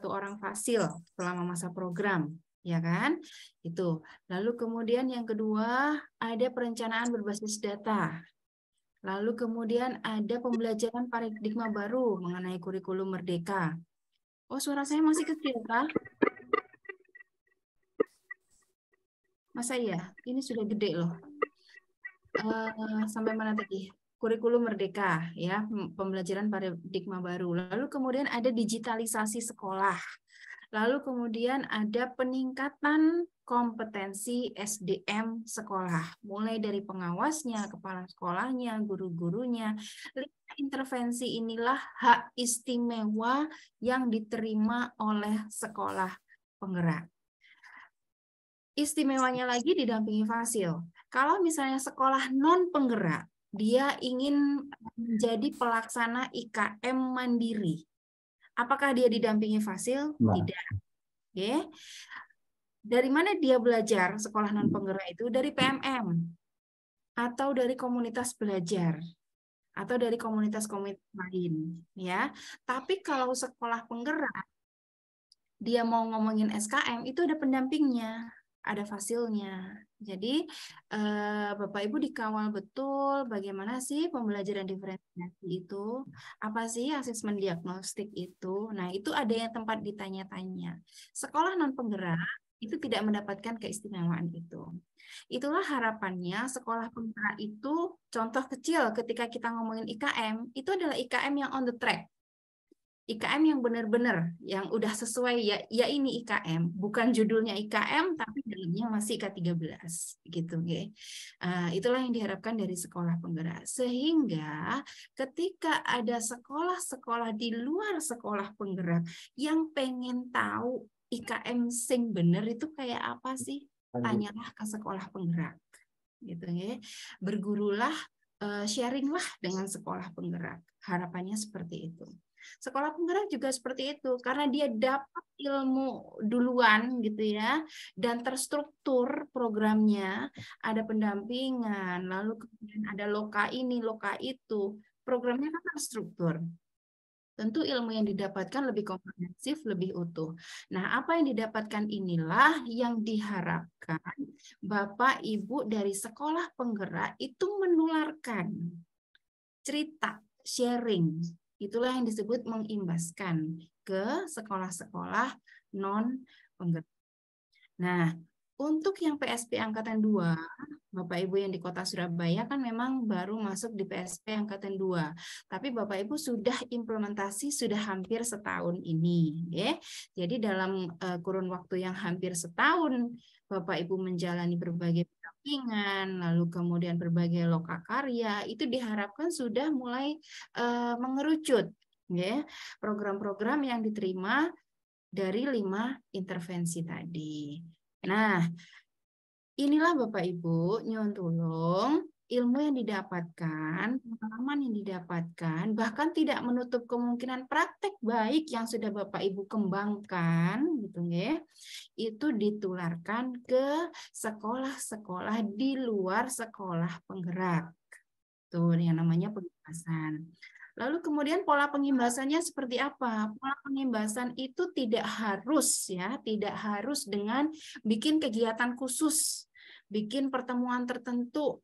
orang fasil selama masa program, ya kan? Itu. Lalu kemudian yang kedua ada perencanaan berbasis data. Lalu kemudian ada pembelajaran paradigma baru mengenai kurikulum merdeka. Oh, suara saya masih kecil, Kak? Masa iya? Ini sudah gede loh. Sampai mana tadi? Kurikulum merdeka, ya, pembelajaran paradigma baru. Lalu kemudian ada digitalisasi sekolah. Lalu kemudian ada peningkatan kompetensi SDM sekolah, mulai dari pengawasnya, kepala sekolahnya, guru-gurunya. Intervensi inilah hak istimewa yang diterima oleh sekolah penggerak. Istimewanya lagi didampingi fasil. Kalau misalnya sekolah non penggerak, dia ingin menjadi pelaksana IKM mandiri. Apakah dia didampingi fasil? Tidak. Oke. Dari mana dia belajar sekolah non penggerak itu? Dari PMM atau dari komunitas belajar atau dari komunitas-komunitas lain, ya. Tapi kalau sekolah penggerak dia mau ngomongin SKM itu ada pendampingnya, ada fasilnya. Jadi Bapak Ibu dikawal betul bagaimana sih pembelajaran diferensiasi itu, apa sih asesmen diagnostik itu. Nah, itu ada yang tempat ditanya-tanya. Sekolah non penggerak itu tidak mendapatkan keistimewaan itu. Itulah harapannya sekolah penggerak itu, contoh kecil ketika kita ngomongin IKM, itu adalah IKM yang on the track. IKM yang benar-benar, yang udah sesuai, ya ini IKM, bukan judulnya IKM, tapi dalamnya masih K13, gitu. Okay? Itulah yang diharapkan dari sekolah penggerak. Sehingga ketika ada sekolah-sekolah di luar sekolah penggerak yang pengen tahu IKM sing bener itu kayak apa sih? Tanyalah ke sekolah penggerak. Gitu ya. Bergurulah, sharinglah dengan sekolah penggerak. Harapannya seperti itu. Sekolah penggerak juga seperti itu karena dia dapat ilmu duluan gitu ya dan terstruktur programnya, ada pendampingan, lalu kemudian ada loka ini, loka itu. Programnya kan terstruktur. Tentu ilmu yang didapatkan lebih komprehensif, lebih utuh. Nah, apa yang didapatkan inilah yang diharapkan Bapak Ibu dari sekolah penggerak itu menularkan cerita, sharing. Itulah yang disebut mengimbaskan ke sekolah-sekolah non penggerak. Nah, untuk yang PSP Angkatan 2, Bapak Ibu yang di Kota Surabaya kan memang baru masuk di PSP Angkatan 2. Tapi Bapak Ibu sudah implementasi sudah hampir setahun ini. Ya. Jadi dalam kurun waktu yang hampir setahun, Bapak Ibu menjalani berbagai pendampingan, lalu kemudian berbagai loka karya, itu diharapkan sudah mulai mengerucut. Ya. Program-program yang diterima dari 5 intervensi tadi. Nah, inilah Bapak Ibu, nyuwun tulung, ilmu yang didapatkan, pengalaman yang didapatkan, bahkan tidak menutup kemungkinan praktek baik yang sudah Bapak Ibu kembangkan, gitu ya, itu ditularkan ke sekolah-sekolah di luar sekolah penggerak. Tuh, yang namanya pengimbasan. Lalu kemudian pola pengimbasannya seperti apa? Pola pengimbasan itu tidak harus ya, tidak harus dengan bikin kegiatan khusus, bikin pertemuan tertentu,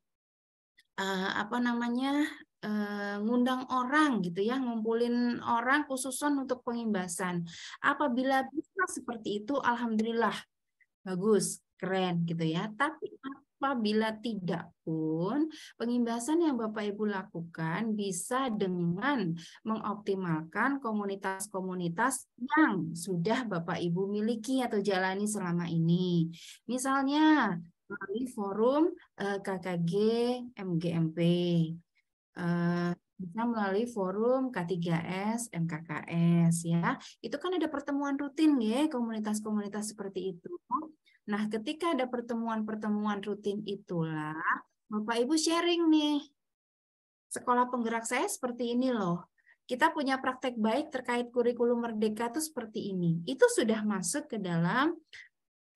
ngundang orang gitu ya, ngumpulin orang khususon untuk pengimbasan. Apabila bisa seperti itu, alhamdulillah bagus, keren gitu ya. Tapi apabila tidak pun, pengimbasan yang Bapak Ibu lakukan bisa dengan mengoptimalkan komunitas-komunitas yang sudah Bapak Ibu miliki atau jalani selama ini. Misalnya melalui forum KKG MGMP, bisa melalui forum K3S, MKKS ya. Itu kan ada pertemuan rutin ya, komunitas-komunitas seperti itu. Nah, ketika ada pertemuan-pertemuan rutin itulah Bapak Ibu sharing nih. Sekolah penggerak saya seperti ini loh. Kita punya praktek baik terkait kurikulum merdeka itu seperti ini. Itu sudah masuk ke dalam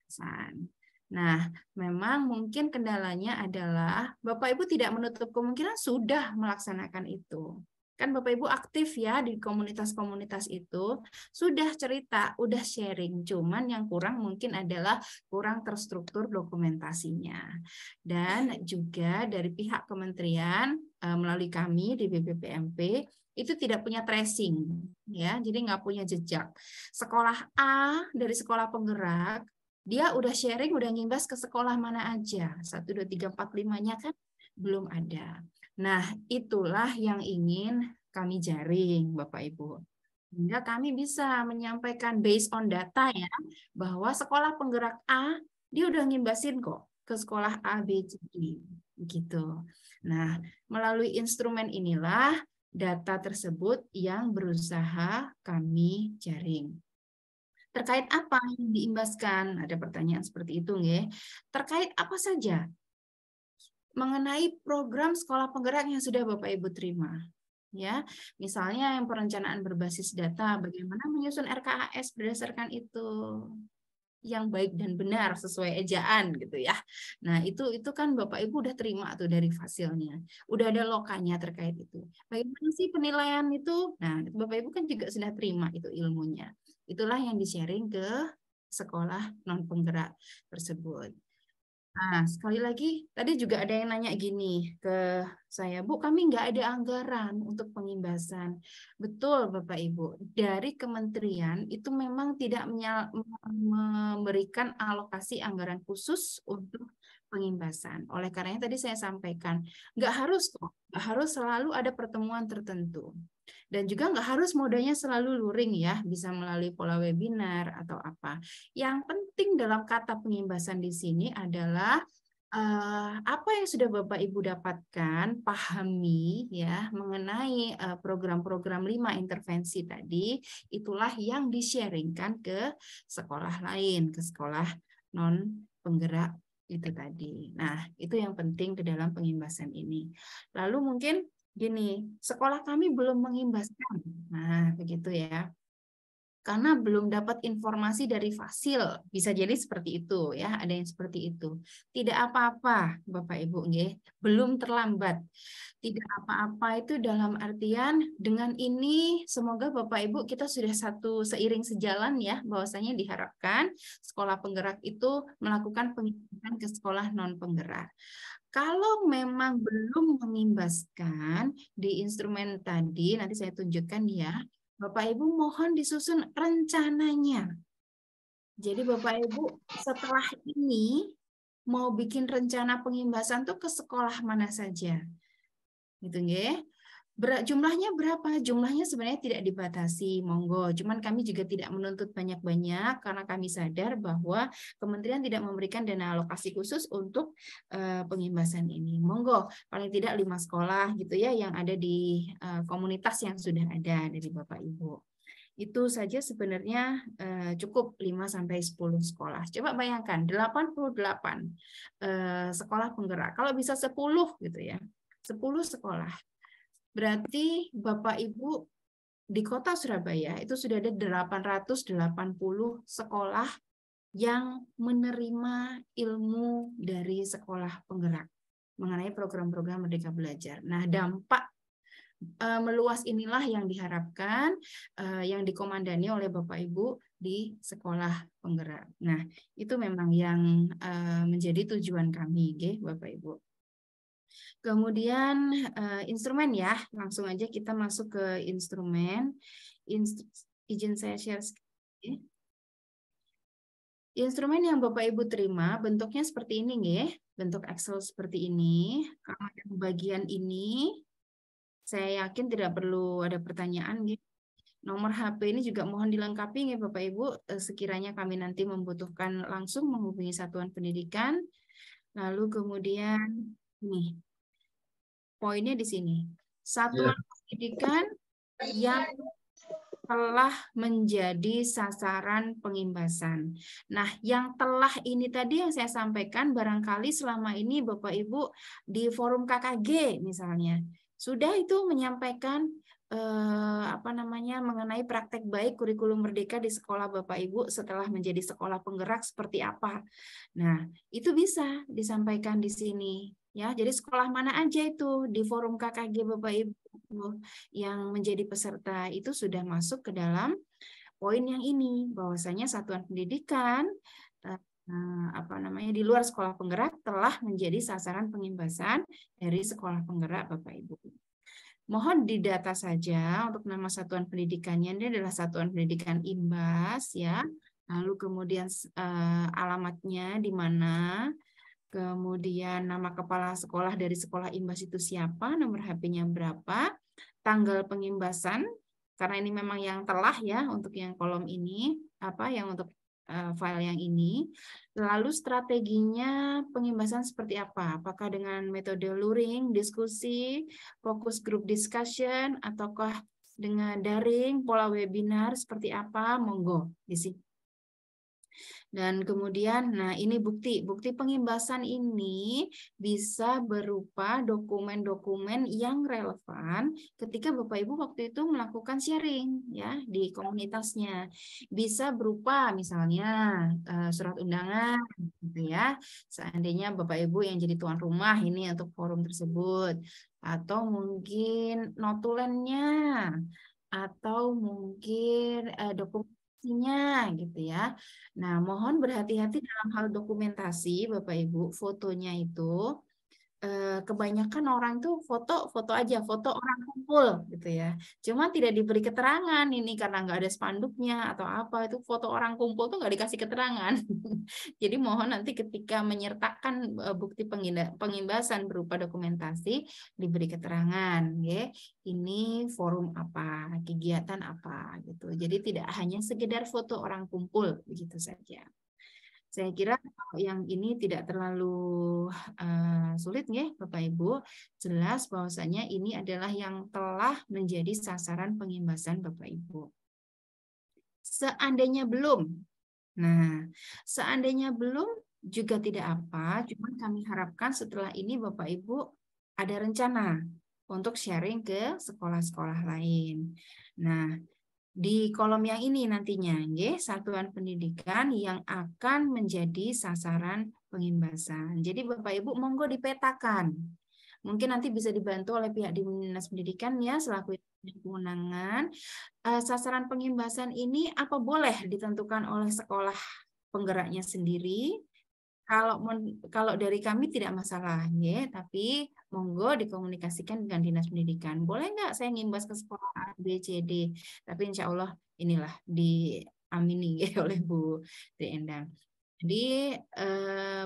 pesan. Nah, memang mungkin kendalanya adalah Bapak Ibu tidak menutup kemungkinan sudah melaksanakan itu. Kan Bapak Ibu aktif ya di komunitas-komunitas itu, sudah cerita, udah sharing, cuman yang kurang mungkin adalah kurang terstruktur dokumentasinya. Dan juga dari pihak kementerian melalui kami di BPPMP itu tidak punya tracing, ya, jadi nggak punya jejak. Sekolah A dari sekolah penggerak dia udah sharing, udah ngimbas ke sekolah mana aja, 1, 2, 3, 4, 5-nya kan belum ada. Nah, itulah yang ingin kami jaring, Bapak Ibu. Sehingga kami bisa menyampaikan based on data ya, bahwa sekolah penggerak A, dia udah ngimbasin kok ke sekolah A, B, C, D. Gitu. Nah, melalui instrumen inilah data tersebut yang berusaha kami jaring. Terkait apa yang diimbaskan? Ada pertanyaan seperti itu, nggih. Terkait apa saja? Mengenai program sekolah penggerak yang sudah Bapak Ibu terima. Ya, misalnya yang perencanaan berbasis data, bagaimana menyusun RKAS berdasarkan itu yang baik dan benar sesuai ejaan gitu ya. Nah, itu kan Bapak Ibu udah terima tuh dari fasilnya. Udah ada lokanya terkait itu. Bagaimana sih penilaian itu? Nah, Bapak Ibu kan juga sudah terima itu ilmunya. Itulah yang di-sharing ke sekolah non penggerak tersebut. Nah, sekali lagi, tadi juga ada yang nanya gini ke saya, Bu, kami nggak ada anggaran untuk pengimbasan. Betul, Bapak Ibu. Dari kementerian itu memang tidak memberikan alokasi anggaran khusus untuk pengimbasan. Oleh karenanya tadi saya sampaikan, nggak harus kok, nggak harus selalu ada pertemuan tertentu. Dan juga nggak harus modenya selalu luring ya, bisa melalui pola webinar atau apa. Yang penting dalam kata pengimbasan di sini adalah apa yang sudah Bapak Ibu dapatkan, pahami ya mengenai program-program 5 intervensi tadi, itulah yang di-sharingkan ke sekolah lain, ke sekolah non penggerak itu tadi. Nah, itu yang penting di dalam pengimbasan ini. Lalu mungkin gini, sekolah kami belum mengimbaskan. Nah, begitu ya. Karena belum dapat informasi dari fasil, bisa jadi seperti itu ya, ada yang seperti itu. Tidak apa-apa, Bapak Ibu, nggih, belum terlambat. Tidak apa-apa itu dalam artian dengan ini semoga Bapak Ibu kita sudah satu seiring sejalan ya, bahwasanya diharapkan sekolah penggerak itu melakukan pengibasan ke sekolah non penggerak. Kalau memang belum mengimbaskan di instrumen tadi, nanti saya tunjukkan ya, Bapak Ibu mohon disusun rencananya. Jadi Bapak Ibu setelah ini mau bikin rencana pengimbasan tuh ke sekolah mana saja. Gitu nggih. Jumlahnya berapa? Jumlahnya sebenarnya tidak dibatasi, monggo. Cuman kami juga tidak menuntut banyak-banyak karena kami sadar bahwa kementerian tidak memberikan dana alokasi khusus untuk pengimbasan ini. Monggo, paling tidak 5 sekolah gitu ya yang ada di komunitas yang sudah ada dari Bapak Ibu. Itu saja sebenarnya cukup 5 sampai 10 sekolah. Coba bayangkan 88 sekolah penggerak. Kalau bisa 10 gitu ya. 10 sekolah. Berarti Bapak Ibu di Kota Surabaya itu sudah ada 880 sekolah yang menerima ilmu dari sekolah penggerak mengenai program-program Merdeka Belajar. Nah, dampak meluas inilah yang diharapkan yang dikomandani oleh Bapak Ibu di sekolah penggerak. Nah, itu memang yang menjadi tujuan kami, Bapak Ibu. Kemudian instrumen ya, langsung aja kita masuk ke instrumen. Izin saya share screen. Instrumen yang Bapak Ibu terima bentuknya seperti ini nggih, bentuk Excel seperti ini. Kalau yang bagian ini saya yakin tidak perlu ada pertanyaan nggih. Nomor HP ini juga mohon dilengkapi nggih Bapak Ibu sekiranya kami nanti membutuhkan langsung menghubungi satuan pendidikan. Lalu kemudian nih poinnya di sini. Satuan pendidikan yang telah menjadi sasaran pengimbasan. Nah, yang telah ini tadi yang saya sampaikan barangkali selama ini Bapak Ibu di forum KKG misalnya sudah itu menyampaikan mengenai praktek baik kurikulum merdeka di sekolah Bapak Ibu setelah menjadi sekolah penggerak seperti apa. Nah, itu bisa disampaikan di sini. Ya, jadi sekolah mana aja itu di forum KKG Bapak Ibu yang menjadi peserta itu sudah masuk ke dalam poin yang ini, bahwasanya satuan pendidikan di luar sekolah penggerak telah menjadi sasaran pengimbasan dari sekolah penggerak Bapak Ibu. Mohon didata saja untuk nama satuan pendidikannya, ini adalah satuan pendidikan Imbas ya. Lalu kemudian alamatnya di mana, kemudian nama kepala sekolah dari sekolah Imbas itu siapa, nomor HP-nya berapa, tanggal pengimbasan, karena ini memang yang telah ya untuk yang kolom ini, yang untuk file yang ini. Lalu strateginya pengimbasan seperti apa? Apakah dengan metode luring, diskusi, fokus group discussion, ataukah dengan daring, pola webinar seperti apa? Monggo di sini. Dan kemudian, nah ini bukti pengimbasan ini bisa berupa dokumen-dokumen yang relevan ketika Bapak Ibu waktu itu melakukan sharing ya di komunitasnya. Bisa berupa misalnya surat undangan gitu ya. Seandainya Bapak Ibu yang jadi tuan rumah ini untuk forum tersebut, atau mungkin notulennya, atau mungkin dokumentasinya gitu ya. Nah, mohon berhati-hati dalam hal dokumentasi, Bapak Ibu, fotonya itu kebanyakan orang tuh foto aja, foto orang kumpul gitu ya. Cuma tidak diberi keterangan ini karena nggak ada spanduknya atau apa, itu foto orang kumpul tuh nggak dikasih keterangan. Jadi mohon nanti ketika menyertakan bukti pengimbasan berupa dokumentasi diberi keterangan, ya. Ini forum apa, kegiatan apa gitu. Jadi tidak hanya sekedar foto orang kumpul begitu saja. Saya kira yang ini tidak terlalu sulit ya Bapak Ibu. Jelas bahwasanya ini adalah yang telah menjadi sasaran pengimbasan Bapak Ibu. Seandainya belum, nah seandainya belum juga tidak apa, cuma kami harapkan setelah ini Bapak Ibu ada rencana untuk sharing ke sekolah-sekolah lain. Nah, di kolom yang ini nantinya, satuan pendidikan yang akan menjadi sasaran pengimbasan. Jadi Bapak Ibu monggo dipetakan. Mungkin nanti bisa dibantu oleh pihak Dinas Pendidikan ya selaku kewenangan. Sasaran pengimbasan ini apa boleh ditentukan oleh sekolah penggeraknya sendiri. Kalau dari kami tidak masalah, ya, tapi monggo dikomunikasikan dengan Dinas Pendidikan. Boleh nggak saya ngimbas ke sekolah A, B, C, D? Tapi insya Allah inilah diamini ya, oleh Bu Tri Endang. Jadi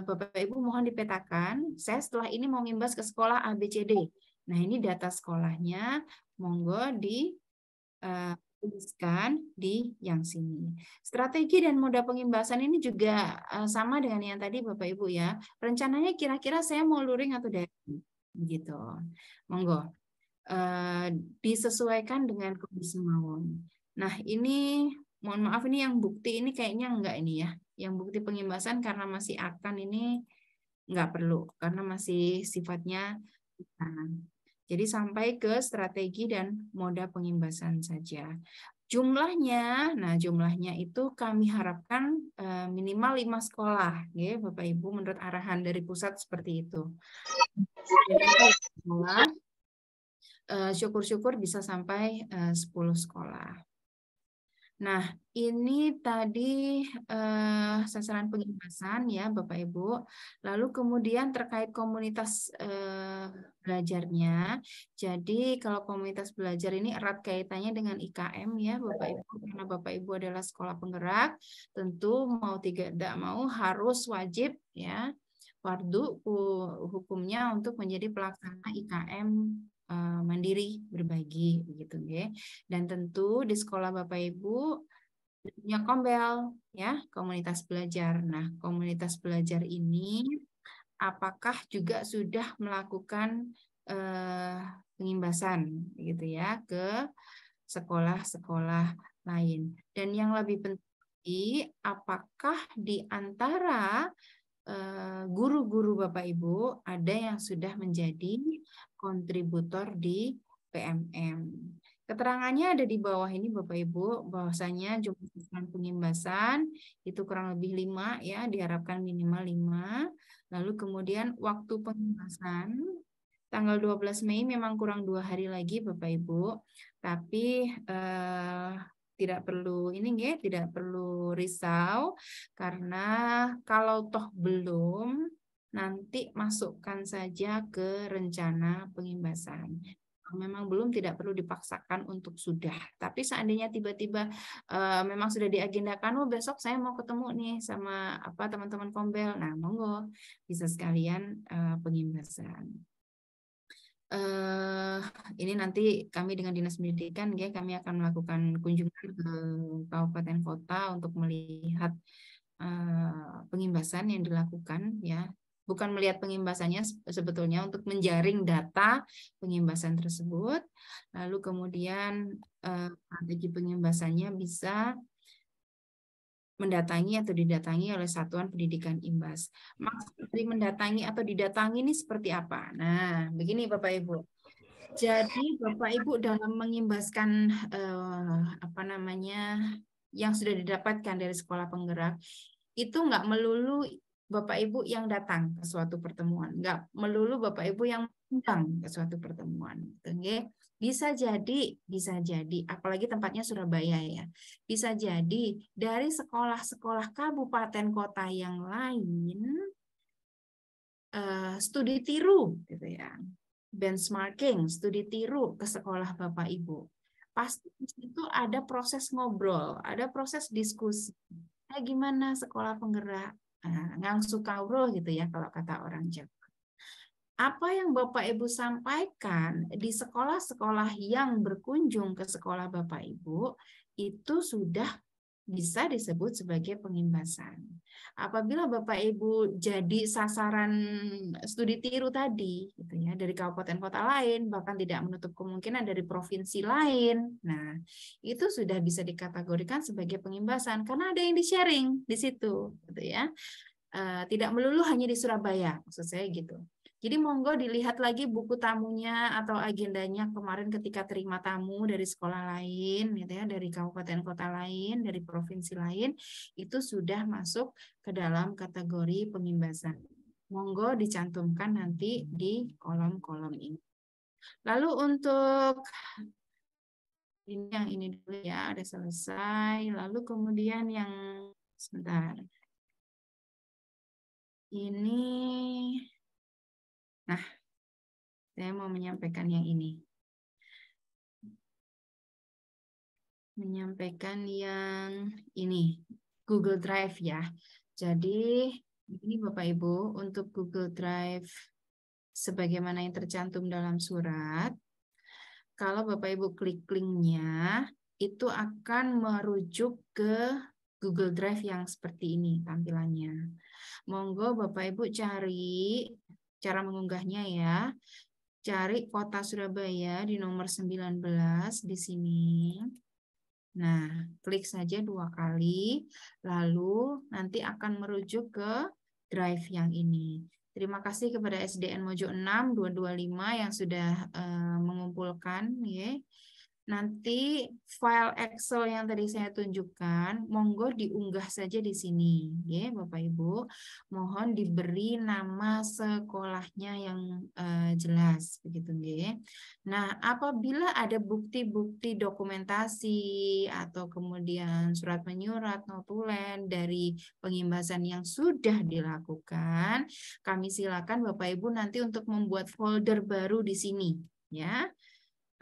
Bapak Ibu mohon dipetakan. Saya setelah ini mau ngimbas ke sekolah A, B, C, D. Nah ini data sekolahnya, monggo di tuliskan di yang sini. Strategi dan moda pengimbasan ini juga sama dengan yang tadi Bapak Ibu ya. Rencananya kira-kira saya mau luring atau daring gitu. Monggo. Disesuaikan dengan kondisi mawon. Nah, ini mohon maaf ini yang bukti ini kayaknya enggak ini ya. Yang bukti pengimbasan karena masih akan ini enggak perlu karena masih sifatnya kanan. Jadi sampai ke strategi dan moda pengimbasan saja. Jumlahnya, nah jumlahnya itu kami harapkan minimal 5 sekolah, ya Bapak Ibu menurut arahan dari pusat seperti itu. Syukur-syukur bisa sampai 10 sekolah. Nah, ini tadi sasaran pengimbasan ya Bapak Ibu. Lalu kemudian terkait komunitas belajarnya. Jadi kalau komunitas belajar ini erat kaitannya dengan IKM ya Bapak Ibu. Karena Bapak Ibu adalah sekolah penggerak, tentu mau tidak mau harus wajib ya fardu hukumnya untuk menjadi pelaksana IKM mandiri berbagi begitu ya. Dan tentu di sekolah Bapak Ibu punya Kombel ya, komunitas belajar. Nah, komunitas belajar ini apakah juga sudah melakukan pengimbasan gitu ya ke sekolah-sekolah lain. Dan yang lebih penting, apakah di antara guru-guru Bapak Ibu ada yang sudah menjadi kontributor di PMM. Keterangannya ada di bawah ini Bapak Ibu, bahwasanya jumlah sasaran pengimbasan itu kurang lebih 5 ya, diharapkan minimal 5. Lalu kemudian waktu pengimbasan tanggal 12 Mei memang kurang 2 hari lagi Bapak Ibu, tapi tidak perlu tidak perlu risau karena kalau toh belum nanti masukkan saja ke rencana pengimbasan. Memang belum, tidak perlu dipaksakan untuk sudah. Tapi seandainya tiba-tiba memang sudah diagendakan, oh besok saya mau ketemu nih sama teman-teman Kombel. Nah, monggo bisa sekalian pengimbasan. Ini nanti kami dengan Dinas Pendidikan ya, kami akan melakukan kunjungan ke kabupaten kota untuk melihat pengimbasan yang dilakukan ya. Bukan melihat pengimbasannya sebetulnya, untuk menjaring data pengimbasan tersebut. Lalu kemudian strategi pengimbasannya bisa mendatangi atau didatangi oleh Satuan Pendidikan Imbas. Maksud dari mendatangi atau didatangi ini seperti apa? Nah, begini Bapak Ibu. Jadi Bapak Ibu dalam mengimbaskan yang sudah didapatkan dari sekolah penggerak, itu nggak melulu Bapak Ibu yang datang ke suatu pertemuan, nggak melulu Bapak Ibu yang undang ke suatu pertemuan. Oke? Bisa jadi, apalagi tempatnya Surabaya ya, bisa jadi dari sekolah-sekolah kabupaten kota yang lain studi tiru, gitu ya, benchmarking, studi tiru ke sekolah Bapak Ibu. Pasti itu ada proses ngobrol, ada proses diskusi. Gimana sekolah penggerak? Ngangsu kawruh gitu ya kalau kata orang Jawa. Apa yang Bapak Ibu sampaikan di sekolah-sekolah yang berkunjung ke sekolah Bapak Ibu itu sudah bisa disebut sebagai pengimbasan. Apabila Bapak Ibu jadi sasaran studi tiru tadi, gitu ya, dari kabupaten kota lain, bahkan tidak menutup kemungkinan dari provinsi lain, nah itu sudah bisa dikategorikan sebagai pengimbasan karena ada yang di-sharing di situ, gitu ya. Tidak melulu hanya di Surabaya, maksud saya gitu. Jadi monggo dilihat lagi buku tamunya atau agendanya kemarin ketika terima tamu dari sekolah lain, gitu ya, dari kabupaten kota lain, dari provinsi lain, itu sudah masuk ke dalam kategori pengimbasan. Monggo dicantumkan nanti di kolom-kolom ini. Lalu untuk ini yang ini dulu ya, ada selesai. Lalu kemudian yang sebentar. Ini, nah, saya mau menyampaikan yang ini. Menyampaikan yang ini, Google Drive ya. Jadi, ini Bapak Ibu, untuk Google Drive sebagaimana yang tercantum dalam surat, kalau Bapak Ibu klik linknya, itu akan merujuk ke Google Drive yang seperti ini tampilannya. Monggo Bapak Ibu cari cara mengunggahnya ya. Cari kota Surabaya di nomor 19 di sini. Nah, klik saja 2 kali, lalu nanti akan merujuk ke drive yang ini. Terima kasih kepada SDN Mojo 6 225 yang sudah mengumpulkan ya. Nanti file Excel yang tadi saya tunjukkan, monggo diunggah saja di sini, ya Bapak Ibu. Mohon diberi nama sekolahnya yang jelas, begitu ya. Nah, apabila ada bukti-bukti dokumentasi atau kemudian surat menyurat, notulen dari pengimbasan yang sudah dilakukan, kami silakan Bapak Ibu nanti untuk membuat folder baru di sini, ya.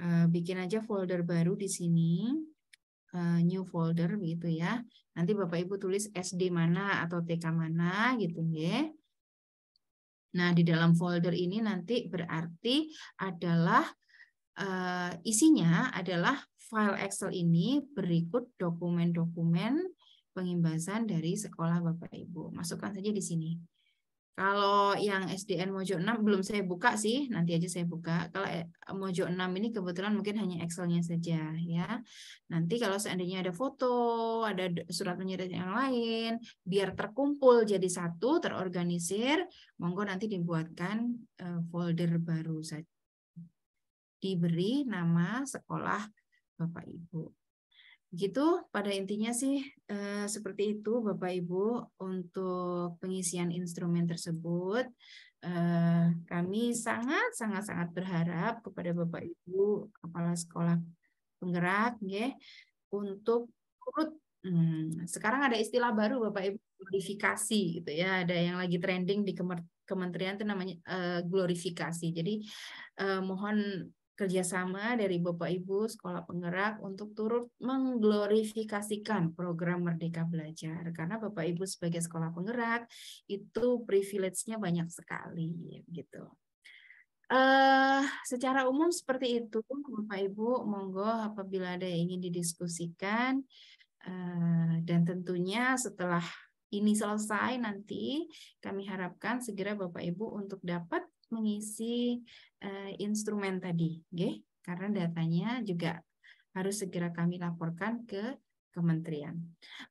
Bikin aja folder baru di sini, new folder gitu ya. Nanti Bapak Ibu tulis SD mana atau TK mana gitu ya. Nah, di dalam folder ini nanti berarti adalah isinya adalah file Excel ini berikut dokumen-dokumen pengimbasan dari sekolah Bapak Ibu. Masukkan saja di sini. Kalau yang SDN Mojo 6 belum saya buka sih, nanti aja saya buka. Kalau Mojo 6 ini kebetulan mungkin hanya Excel-nya saja ya. Nanti kalau seandainya ada foto, ada surat menyurat yang lain, biar terkumpul jadi satu, terorganisir, monggo nanti dibuatkan folder baru saja. Diberi nama sekolah Bapak Ibu. Gitu pada intinya sih seperti itu Bapak Ibu untuk pengisian instrumen tersebut. Kami sangat berharap kepada Bapak Ibu kepala sekolah penggerak ya untuk turut sekarang ada istilah baru Bapak Ibu, glorifikasi gitu ya. Ada yang lagi trending di kementerian itu namanya glorifikasi. Jadi mohon kerjasama dari Bapak Ibu Sekolah Penggerak untuk turut mengglorifikasikan program Merdeka Belajar, karena Bapak Ibu sebagai sekolah penggerak itu privilege-nya banyak sekali gitu. Secara umum seperti itu Bapak Ibu, monggo apabila ada yang ingin didiskusikan, dan tentunya setelah ini selesai nanti kami harapkan segera Bapak Ibu untuk dapat mengisi instrumen tadi, okay? Karena datanya juga harus segera kami laporkan ke kementerian.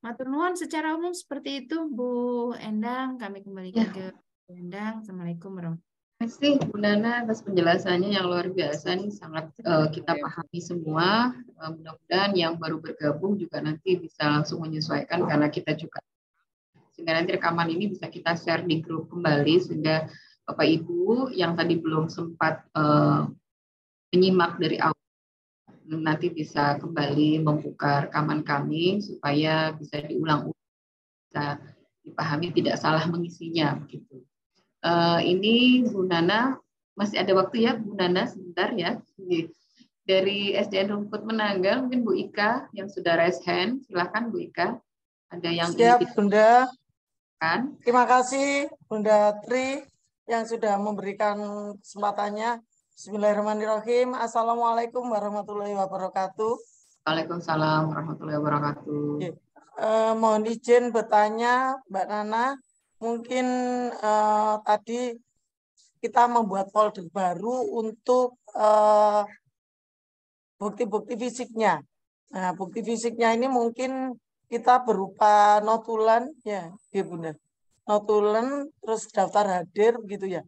Matur nuwun secara umum seperti itu Bu Endang, kami kembalikan ke Bu Endang. Assalamualaikum warahmatullahi wabarakatuh. Terima kasih Bu Nana atas penjelasannya yang luar biasa, nih sangat kita pahami semua. Mudah-mudahan yang baru bergabung juga nanti bisa langsung menyesuaikan, karena kita juga sehingga nanti rekaman ini bisa kita share di grup kembali, sehingga Bapak Ibu yang tadi belum sempat menyimak dari awal nanti bisa kembali membuka rekaman kami supaya bisa diulang-ulang, bisa dipahami, tidak salah mengisinya begitu. Ini Bu Nana, masih ada waktu ya Bu Nana, sebentar ya. Dari SDN Rumput Menanggal, mungkin Bu Ika yang sudah raise hand, silakan Bu Ika. Ada yang siap Bunda. Kan? Terima kasih Bunda Tri yang sudah memberikan kesempatannya. Bismillahirrahmanirrahim. Assalamualaikum warahmatullahi wabarakatuh. Waalaikumsalam warahmatullahi wabarakatuh. Mohon izin bertanya Mbak Nana, mungkin tadi kita membuat folder baru untuk bukti-bukti fisiknya. Nah, bukti fisiknya ini mungkin kita berupa notulen, ya Bunda. Notulen, terus daftar hadir, gitu ya.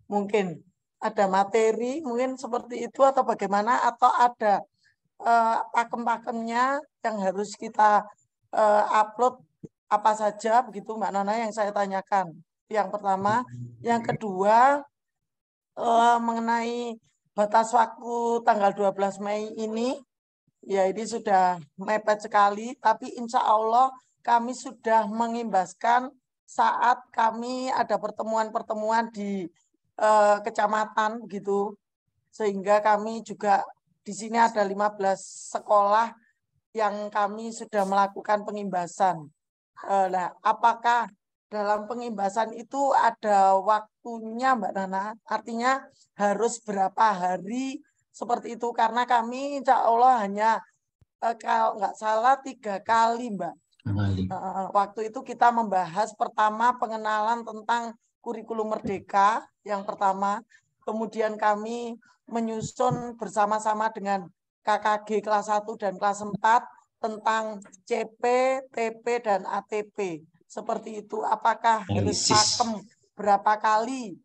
Mungkin ada materi, mungkin seperti itu atau bagaimana, atau ada pakem-pakemnya yang harus kita upload apa saja, begitu Mbak Nana yang saya tanyakan. Yang pertama, yang kedua mengenai batas waktu tanggal 12 Mei ini. Ya, ini sudah mepet sekali, tapi insya Allah kami sudah mengimbaskan saat kami ada pertemuan-pertemuan di kecamatan begitu, sehingga kami juga di sini ada 15 sekolah yang kami sudah melakukan pengimbasan. Nah, apakah dalam pengimbasan itu ada waktunya Mbak Nana? Artinya harus berapa hari? Seperti itu, karena kami insya Allah hanya kalau nggak salah 3 kali Mbak. Waktu itu kita membahas pertama pengenalan tentang kurikulum merdeka yang pertama, kemudian kami menyusun bersama-sama dengan KKG kelas 1 dan kelas 4 tentang CP, TP, dan ATP. Seperti itu, apakah harus pakem berapa kali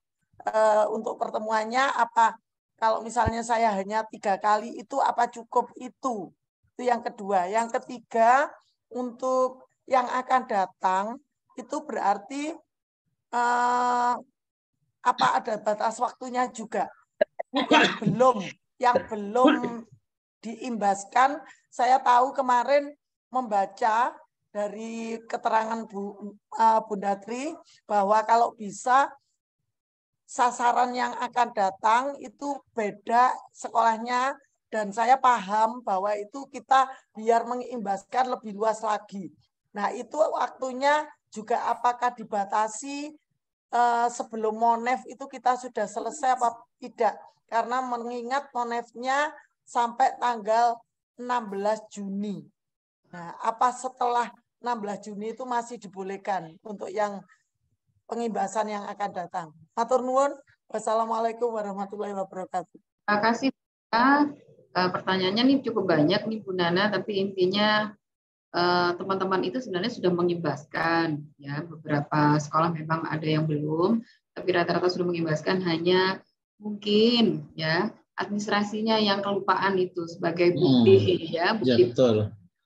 untuk pertemuannya, apa kalau misalnya saya hanya 3 kali itu apa cukup itu? Itu yang kedua. Yang ketiga, untuk yang akan datang itu berarti apa ada batas waktunya juga? Yang belum diimbaskan, saya tahu kemarin membaca dari keterangan Bunda Tri bahwa kalau bisa sasaran yang akan datang itu beda sekolahnya, dan saya paham bahwa itu kita biar mengimbaskan lebih luas lagi. Nah, itu waktunya juga apakah dibatasi sebelum Monef itu kita sudah selesai apa tidak? Karena mengingat Monefnya sampai tanggal 16 Juni. Nah, apa setelah 16 Juni itu masih dibolehkan untuk yang pengimbasan yang akan datang? Matur nuwun. Wassalamualaikum warahmatullahi wabarakatuh. Terima kasih. Pertanyaannya nih cukup banyak nih Bu Nana, tapi intinya teman-teman itu sebenarnya sudah mengimbaskan ya. Beberapa sekolah memang ada yang belum, tapi rata-rata sudah mengimbaskan, hanya mungkin ya administrasinya yang kelupaan itu sebagai bukti ya, bukti. Ya, betul.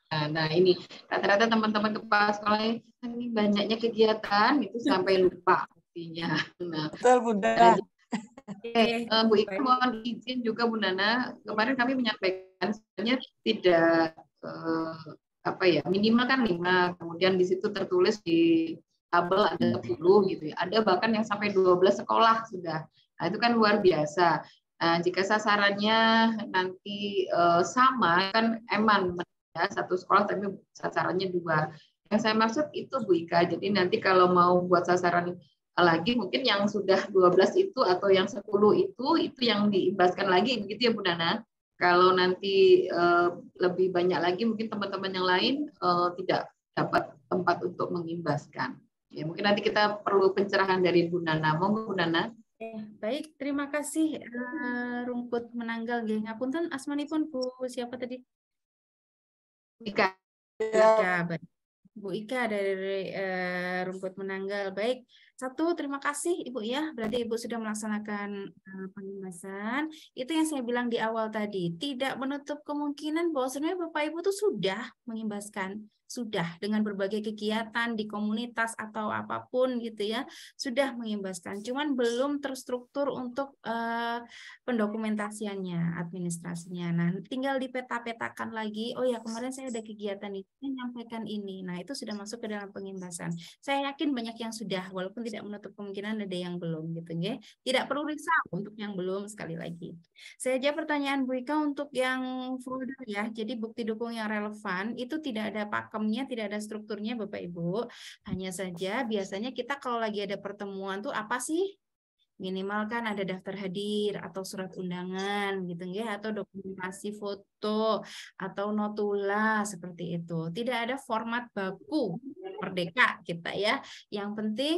Nah ini rata-rata teman-teman kepala sekolah ini banyaknya kegiatan itu sampai lupa buktinya. Nah, betul Bunda. Bu Ika mohon izin juga Bu Nana, kemarin kami menyampaikan sebenarnya tidak minimal kan 5, kemudian di situ tertulis di tabel ada 10 gitu ya. Ada bahkan yang sampai 12 sekolah sudah. Nah, itu kan luar biasa. Nah, jika sasarannya nanti sama kan eman ya, satu sekolah tapi sasarannya 2. Yang saya maksud itu Bu Ika. Jadi nanti kalau mau buat sasaran lagi mungkin yang sudah 12 itu atau yang 10 itu yang diimbaskan lagi begitu ya Bu Nana. Kalau nanti lebih banyak lagi mungkin teman-teman yang lain tidak dapat tempat untuk mengimbaskan. Ya, mungkin nanti kita perlu pencerahan dari Bu Nana. Monggo Bu Nana. Baik, terima kasih Rumput Menanggal nggih. Ngapunten asmanipun Bu siapa tadi? Ika. Ika, baik. Bu Ika dari Rumput Menanggal. Baik, terima kasih Ibu ya. Berarti Ibu sudah melaksanakan pengimbasan. Itu yang saya bilang di awal tadi. Tidak menutup kemungkinan bahwa sebenarnya Bapak Ibu tuh sudah mengimbaskan. Sudah dengan berbagai kegiatan di komunitas atau apapun gitu ya. Sudah mengimbaskan. Cuman belum terstruktur untuk pendokumentasiannya, administrasinya. Nah, tinggal dipeta-petakan lagi. Oh ya, kemarin saya ada kegiatan ini, menyampaikan ini. Nah, itu sudah masuk ke dalam pengimbasan. Saya yakin banyak yang sudah, walaupun tidak menutup kemungkinan ada yang belum gitu ya. Tidak perlu risau untuk yang belum sekali lagi. Saya jawab pertanyaan Bu Ika untuk yang folder ya. Jadi bukti dukung yang relevan itu tidak ada pakemnya, tidak ada strukturnya Bapak Ibu. Hanya saja biasanya kita kalau lagi ada pertemuan tuh apa sih? Minimal kan ada daftar hadir atau surat undangan gitu ya, atau dokumentasi foto atau notula seperti itu. Tidak ada format baku merdeka kita ya. Yang penting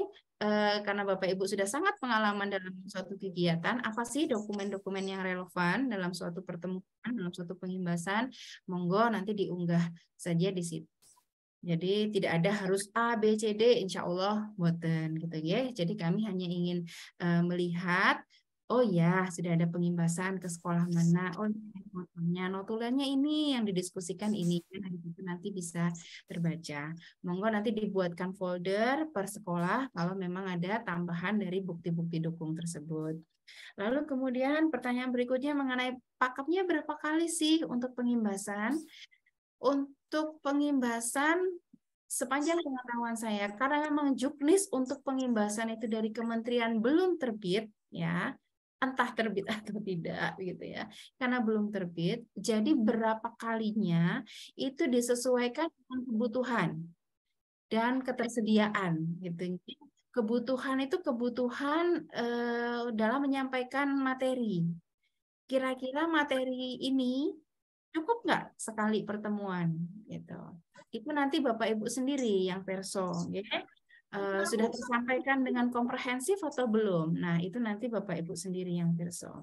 karena Bapak Ibu sudah sangat pengalaman dalam suatu kegiatan, apa sih dokumen-dokumen yang relevan dalam suatu pertemuan, dalam suatu pengimbasan, monggo nanti diunggah saja di situ. Jadi tidak ada harus A, B, C, D, insya Allah boten gitu ya. Jadi kami hanya ingin melihat, oh ya sudah ada pengimbasan ke sekolah mana, oh notulanya ini yang didiskusikan ini, itu nanti bisa terbaca. Monggo nanti dibuatkan folder per sekolah kalau memang ada tambahan dari bukti-bukti dukung tersebut. Lalu kemudian pertanyaan berikutnya mengenai pakemnya berapa kali sih untuk pengimbasan? Untuk pengimbasan sepanjang pengetahuan saya, karena memang juknis untuk pengimbasan itu dari kementerian belum terbit, ya, entah terbit atau tidak, gitu ya, karena belum terbit, jadi berapa kalinya itu disesuaikan dengan kebutuhan dan ketersediaan, gitu. Kebutuhan itu kebutuhan dalam menyampaikan materi. Kira-kira materi ini cukup nggak sekali pertemuan gitu. Itu nanti Bapak Ibu sendiri yang perso, ya. Sudah tersampaikan dengan komprehensif atau belum? Nah, itu nanti Bapak Ibu sendiri yang perso.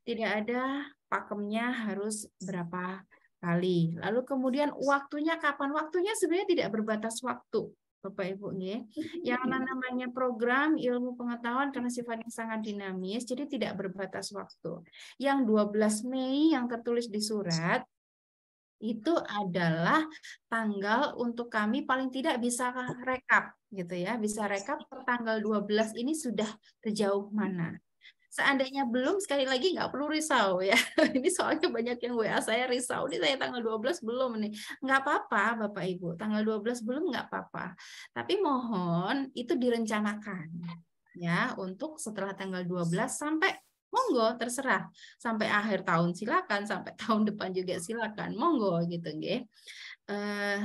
Tidak ada pakemnya harus berapa kali. Lalu kemudian waktunya kapan? Waktunya sebenarnya tidak berbatas waktu. Bapak Ibu nih, yang namanya program ilmu pengetahuan karena sifatnya sangat dinamis, jadi tidak berbatas waktu. Yang 12 Mei yang tertulis di surat itu adalah tanggal untuk kami paling tidak bisa rekap gitu ya, bisa rekap per tanggal 12 ini sudah sejauh mana. Seandainya belum, sekali lagi nggak perlu risau ya. Ini soalnya banyak yang WA saya risau, ini saya tanggal 12 belum nih. Nggak apa-apa Bapak Ibu, tanggal 12 belum nggak apa-apa. Tapi mohon itu direncanakan ya untuk setelah tanggal 12 sampai monggo terserah. Sampai akhir tahun silakan, sampai tahun depan juga silakan. Monggo gitu nggih.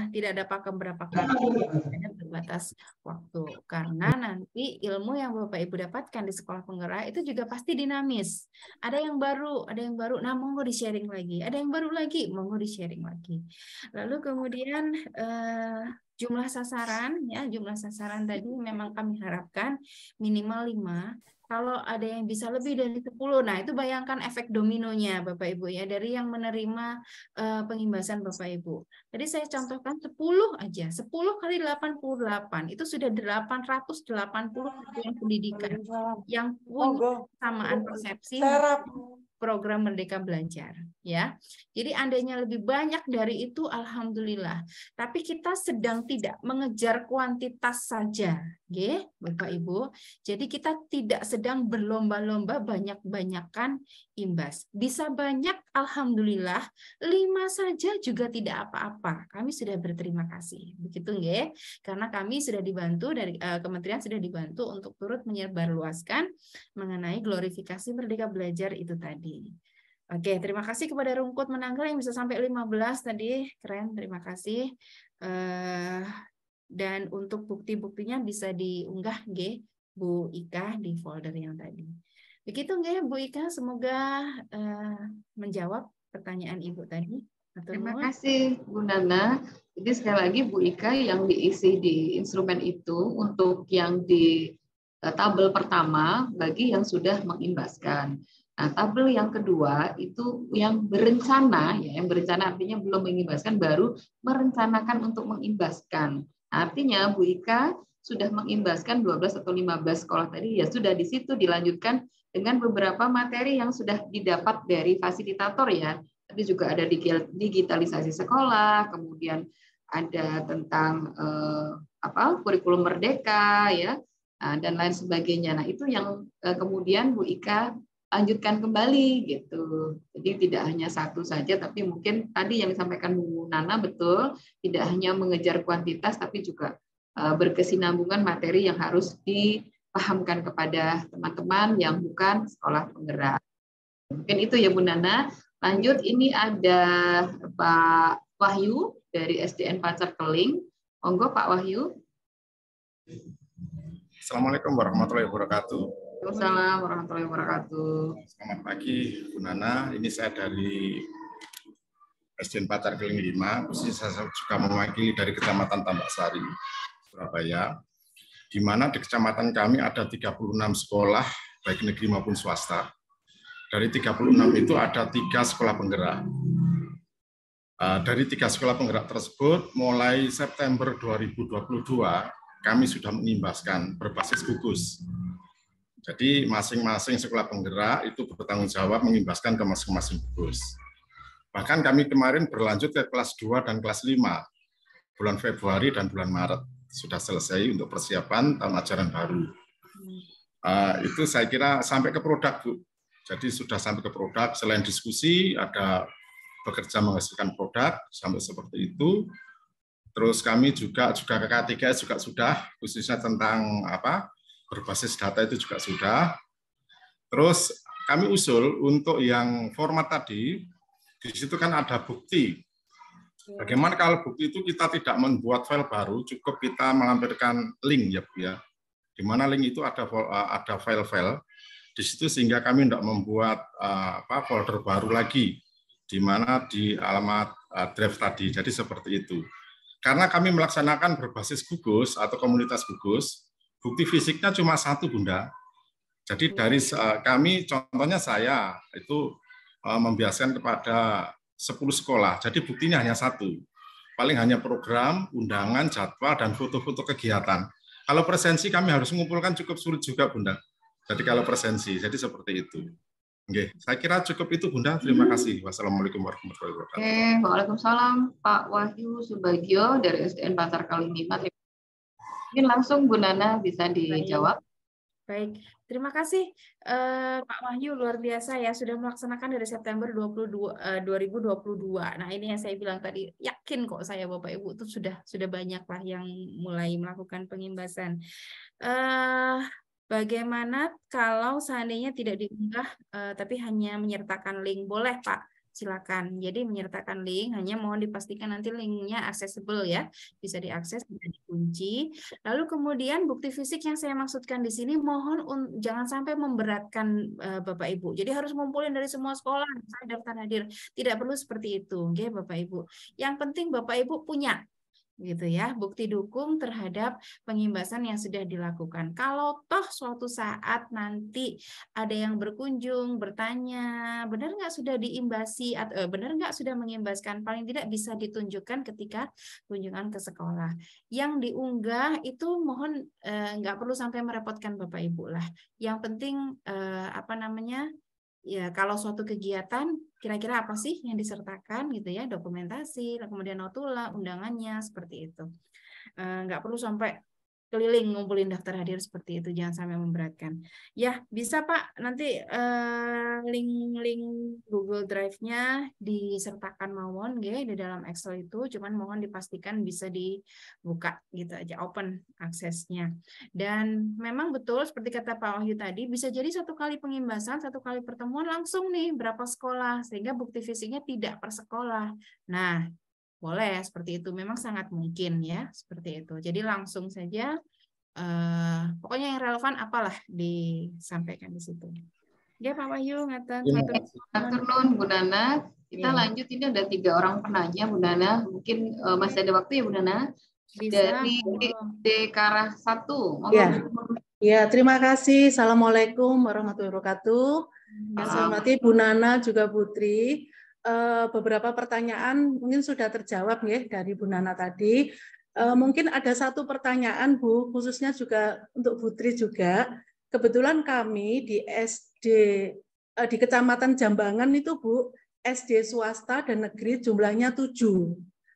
Tidak ada pakem berapa kali, ada terbatas waktu karena nanti ilmu yang Bapak Ibu dapatkan di sekolah penggerak itu juga pasti dinamis. Ada yang baru, nah monggo di-sharing lagi. Ada yang baru lagi, monggo di-sharing lagi. Lalu kemudian jumlah sasaran ya, jumlah sasaran tadi memang kami harapkan minimal 5. Kalau ada yang bisa lebih dari 10, nah itu bayangkan efek dominonya Bapak Ibu ya, dari yang menerima pengimbasan Bapak Ibu. Tadi saya contohkan 10 aja, 10 kali 88, itu sudah 880 satuan pendidikan yang punya kesamaan persepsi program Merdeka Belajar, ya. Jadi andainya lebih banyak dari itu, alhamdulillah. Tapi kita sedang tidak mengejar kuantitas saja, nggih, Bapak Ibu. Jadi kita tidak sedang berlomba-lomba banyak-banyakan imbas. Bisa banyak, alhamdulillah. 5 saja juga tidak apa-apa. Kami sudah berterima kasih, begitu nggih? Karena kami sudah dibantu dari kementerian sudah dibantu untuk turut menyebarluaskan mengenai glorifikasi Merdeka Belajar itu tadi. Oke, terima kasih kepada Rungkut Menanggal yang bisa sampai 15 tadi. Keren, terima kasih. Dan untuk bukti-buktinya bisa diunggah nggih, Bu Ika, di folder yang tadi. Begitu nggih, Bu Ika, semoga menjawab pertanyaan Ibu tadi. Terima kasih Bu Nana. Jadi sekali lagi Bu Ika, yang diisi di instrumen itu untuk yang di tabel pertama bagi yang sudah mengimbaskan. Nah, tabel yang kedua itu yang berencana, ya, yang berencana artinya belum mengimbaskan, baru merencanakan untuk mengimbaskan. Artinya Bu Ika sudah mengimbaskan 12 atau 15 sekolah tadi, ya sudah di situ dilanjutkan dengan beberapa materi yang sudah didapat dari fasilitator, ya. Tapi juga ada digitalisasi sekolah, kemudian ada tentang kurikulum merdeka, ya, dan lain sebagainya. Nah, itu yang kemudian Bu Ika lanjutkan kembali gitu. Jadi tidak hanya satu saja, tapi mungkin tadi yang disampaikan Bu Nana betul, tidak hanya mengejar kuantitas, tapi juga berkesinambungan materi yang harus dipahamkan kepada teman-teman yang bukan sekolah penggerak. Mungkin itu ya Bu Nana. Lanjut, ini ada Pak Wahyu dari SDN Pacar Keling. Monggo Pak Wahyu. Assalamualaikum warahmatullahi wabarakatuh. Waalaikumsalam warahmatullahi wabarakatuh. Selamat pagi Bu Nana. Ini saya dari SDN Pacar Keling 5. Khususnya saya juga mewakili dari Kecamatan Tambak Sari, Surabaya. Di mana di kecamatan kami ada 36 sekolah, baik negeri maupun swasta. Dari 36 itu ada 3 sekolah penggerak. Dari 3 sekolah penggerak tersebut, mulai September 2022, kami sudah mengimbaskan berbasis gugus. Jadi masing-masing sekolah penggerak itu bertanggung jawab mengimbaskan ke masing-masing gugus. Bahkan kami kemarin berlanjut ke kelas 2 dan kelas 5, bulan Februari dan bulan Maret. Sudah selesai untuk persiapan tahun ajaran baru. Itu saya kira sampai ke produk, Bu. Jadi sudah sampai ke produk, selain diskusi, ada bekerja menghasilkan produk, sampai seperti itu. Terus kami juga ke K3 juga sudah, khususnya tentang berbasis data itu juga sudah. Terus kami usul untuk yang format tadi, di situ kan ada bukti. Bagaimana kalau bukti itu kita tidak membuat file baru, cukup kita melampirkan link, ya Bu ya. Di mana link itu ada file-file di situ, sehingga kami tidak membuat folder baru lagi di mana di alamat drive tadi. Jadi seperti itu. Karena kami melaksanakan berbasis gugus atau komunitas gugus, bukti fisiknya cuma 1, Bunda. Jadi dari kami, contohnya saya itu membiasakan kepada 10 sekolah. Jadi buktinya hanya 1. Paling hanya program, undangan, jadwal, dan foto-foto kegiatan. Kalau presensi kami harus mengumpulkan cukup sulit juga, Bunda. Jadi kalau presensi, jadi seperti itu. Oke, saya kira cukup itu, Bunda. Terima kasih. Wassalamualaikum warahmatullahi wabarakatuh. Oke, waalaikumsalam Pak Wahyu Subagio dari SDN Pacar Keling 5. Mungkin langsung Bu Nana bisa dijawab. Baik, terima kasih Pak Wahyu, luar biasa ya, sudah melaksanakan dari September 2022. Nah, ini yang saya bilang tadi, yakin kok saya Bapak Ibu itu sudah banyak lah yang mulai melakukan pengimbasan. Bagaimana kalau seandainya tidak diunggah tapi hanya menyertakan link? Boleh Pak, silakan. Jadi menyertakan link, hanya mohon dipastikan nanti linknya accessible ya, bisa diakses, bisa dikunci. Lalu kemudian bukti fisik yang saya maksudkan di sini, mohon jangan sampai memberatkan Bapak Ibu. Jadi harus ngumpulin dari semua sekolah, saya daftar hadir. Tidak perlu seperti itu, oke Bapak Ibu. Yang penting Bapak Ibu punya, gitu ya, bukti dukung terhadap pengimbasan yang sudah dilakukan. Kalau toh suatu saat nanti ada yang berkunjung bertanya benar nggak sudah diimbasi atau benar nggak sudah mengimbaskan, paling tidak bisa ditunjukkan ketika kunjungan ke sekolah. Yang diunggah itu mohon nggak perlu sampai merepotkan Bapak Ibu lah. Yang penting ya kalau suatu kegiatan kira-kira apa sih yang disertakan gitu ya, dokumentasi, kemudian notula, undangannya seperti itu. Nggak perlu sampai keliling ngumpulin daftar hadir seperti itu, jangan sampai memberatkan. Ya, bisa Pak, nanti link-link Google Drive-nya disertakan mawon nggih di dalam Excel itu, cuman mohon dipastikan bisa dibuka gitu aja, open aksesnya. Dan memang betul seperti kata Pak Wahyu tadi, bisa jadi satu kali pengimbasan, satu kali pertemuan langsung nih berapa sekolah, sehingga bukti fisiknya tidak per sekolah. Nah, boleh seperti itu, memang sangat mungkin ya seperti itu. Jadi langsung saja, pokoknya yang relevan apalah disampaikan di situ. Ya Pak Wahyu, ngaten. Turun Bu Nana, kita lanjut, ini ada 3 orang penanya Bu Nana, mungkin masih ada waktu ya Bu Nana? Bisa. Dari Dekarah 1. Ya, terima kasih. Assalamualaikum warahmatullahi wabarakatuh. Yang saya hormati Bu Nana juga Putri. Beberapa pertanyaan mungkin sudah terjawab ya dari Bu Nana tadi. Mungkin ada satu pertanyaan Bu, khususnya juga untuk Putri juga. Kebetulan kami di SD di Kecamatan Jambangan itu Bu, SD swasta dan negeri jumlahnya 7.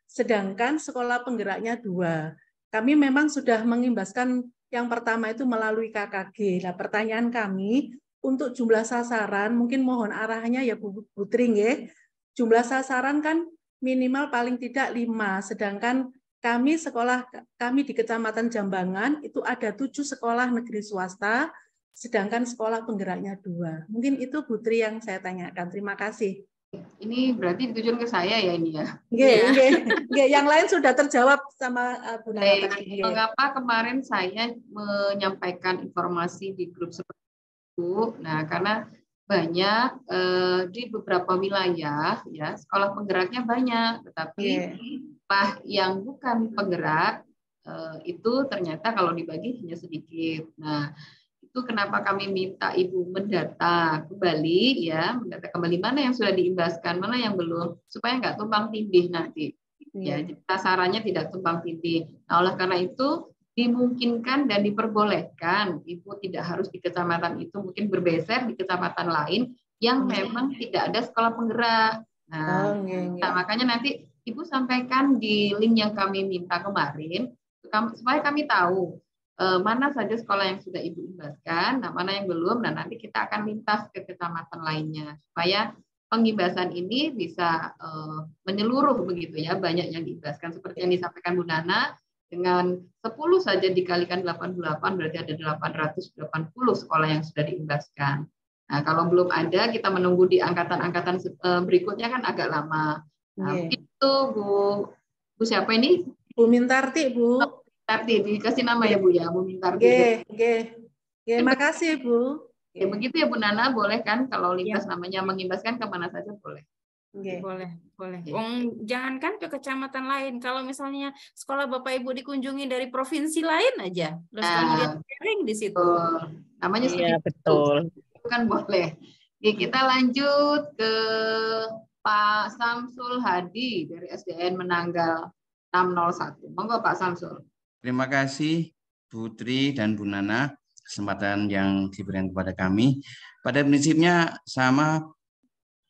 Sedangkan sekolah penggeraknya 2. Kami memang sudah mengimbaskan yang pertama itu melalui KKG. Nah, pertanyaan kami untuk jumlah sasaran, mungkin mohon arahnya ya Bu Putri ya. Jumlah sasaran kan minimal paling tidak 5, sedangkan kami di Kecamatan Jambangan itu ada 7 sekolah negeri swasta, sedangkan sekolah penggeraknya 2. Mungkin itu Putri yang saya tanyakan. Terima kasih. Ini berarti ditujukan ke saya ya ini ya? Nggih, yang lain sudah terjawab sama Bu Nana tadi. Mengapa kemarin saya menyampaikan informasi di grup seperti itu? Nah, karena banyak di beberapa wilayah ya sekolah penggeraknya banyak, tetapi yang bukan penggerak itu ternyata kalau dibagi hanya sedikit. Nah, itu kenapa kami minta Ibu mendata kembali ya, mendata kembali mana yang sudah diimbaskan, mana yang belum, supaya nggak tumpang tindih nanti. Ya, sasarannya tidak tumpang tindih. Nah, oleh karena itu dimungkinkan dan diperbolehkan Ibu tidak harus di kecamatan itu, mungkin bergeser di kecamatan lain yang memang tidak ada sekolah penggerak. Nah, makanya nanti Ibu sampaikan di link yang kami minta kemarin supaya kami tahu mana saja sekolah yang sudah Ibu imbaskan, nah mana yang belum, dan nanti kita akan lintas ke kecamatan lainnya supaya pengimbasan ini bisa menyeluruh begitu ya, banyak yang diimbaskan seperti yang disampaikan Bu Nana. Dengan 10 saja dikalikan 88 berarti ada 880 sekolah yang sudah diimbaskan. Nah, kalau belum ada, kita menunggu di angkatan-angkatan berikutnya kan agak lama. Nah, itu Bu siapa ini? Bu Mintarti, Bu. Mintarti, dikasih nama ya Bu ya, Bu Mintarti. Makasih Bu. Ya, begitu ya Bu Nana, boleh kan kalau lintas namanya mengimbaskan kemana saja boleh. Boleh. Jangankan ke kecamatan lain, kalau misalnya sekolah Bapak Ibu dikunjungi dari provinsi lain aja, terus kemudian sharing di situ. Namanya betul. Itu kan boleh. Oke, kita lanjut ke Pak Samsul Hadi dari SDN Menanggal 601. Monggo Pak Samsul. Terima kasih Putri dan Bu Nana kesempatan yang diberikan kepada kami. Pada prinsipnya sama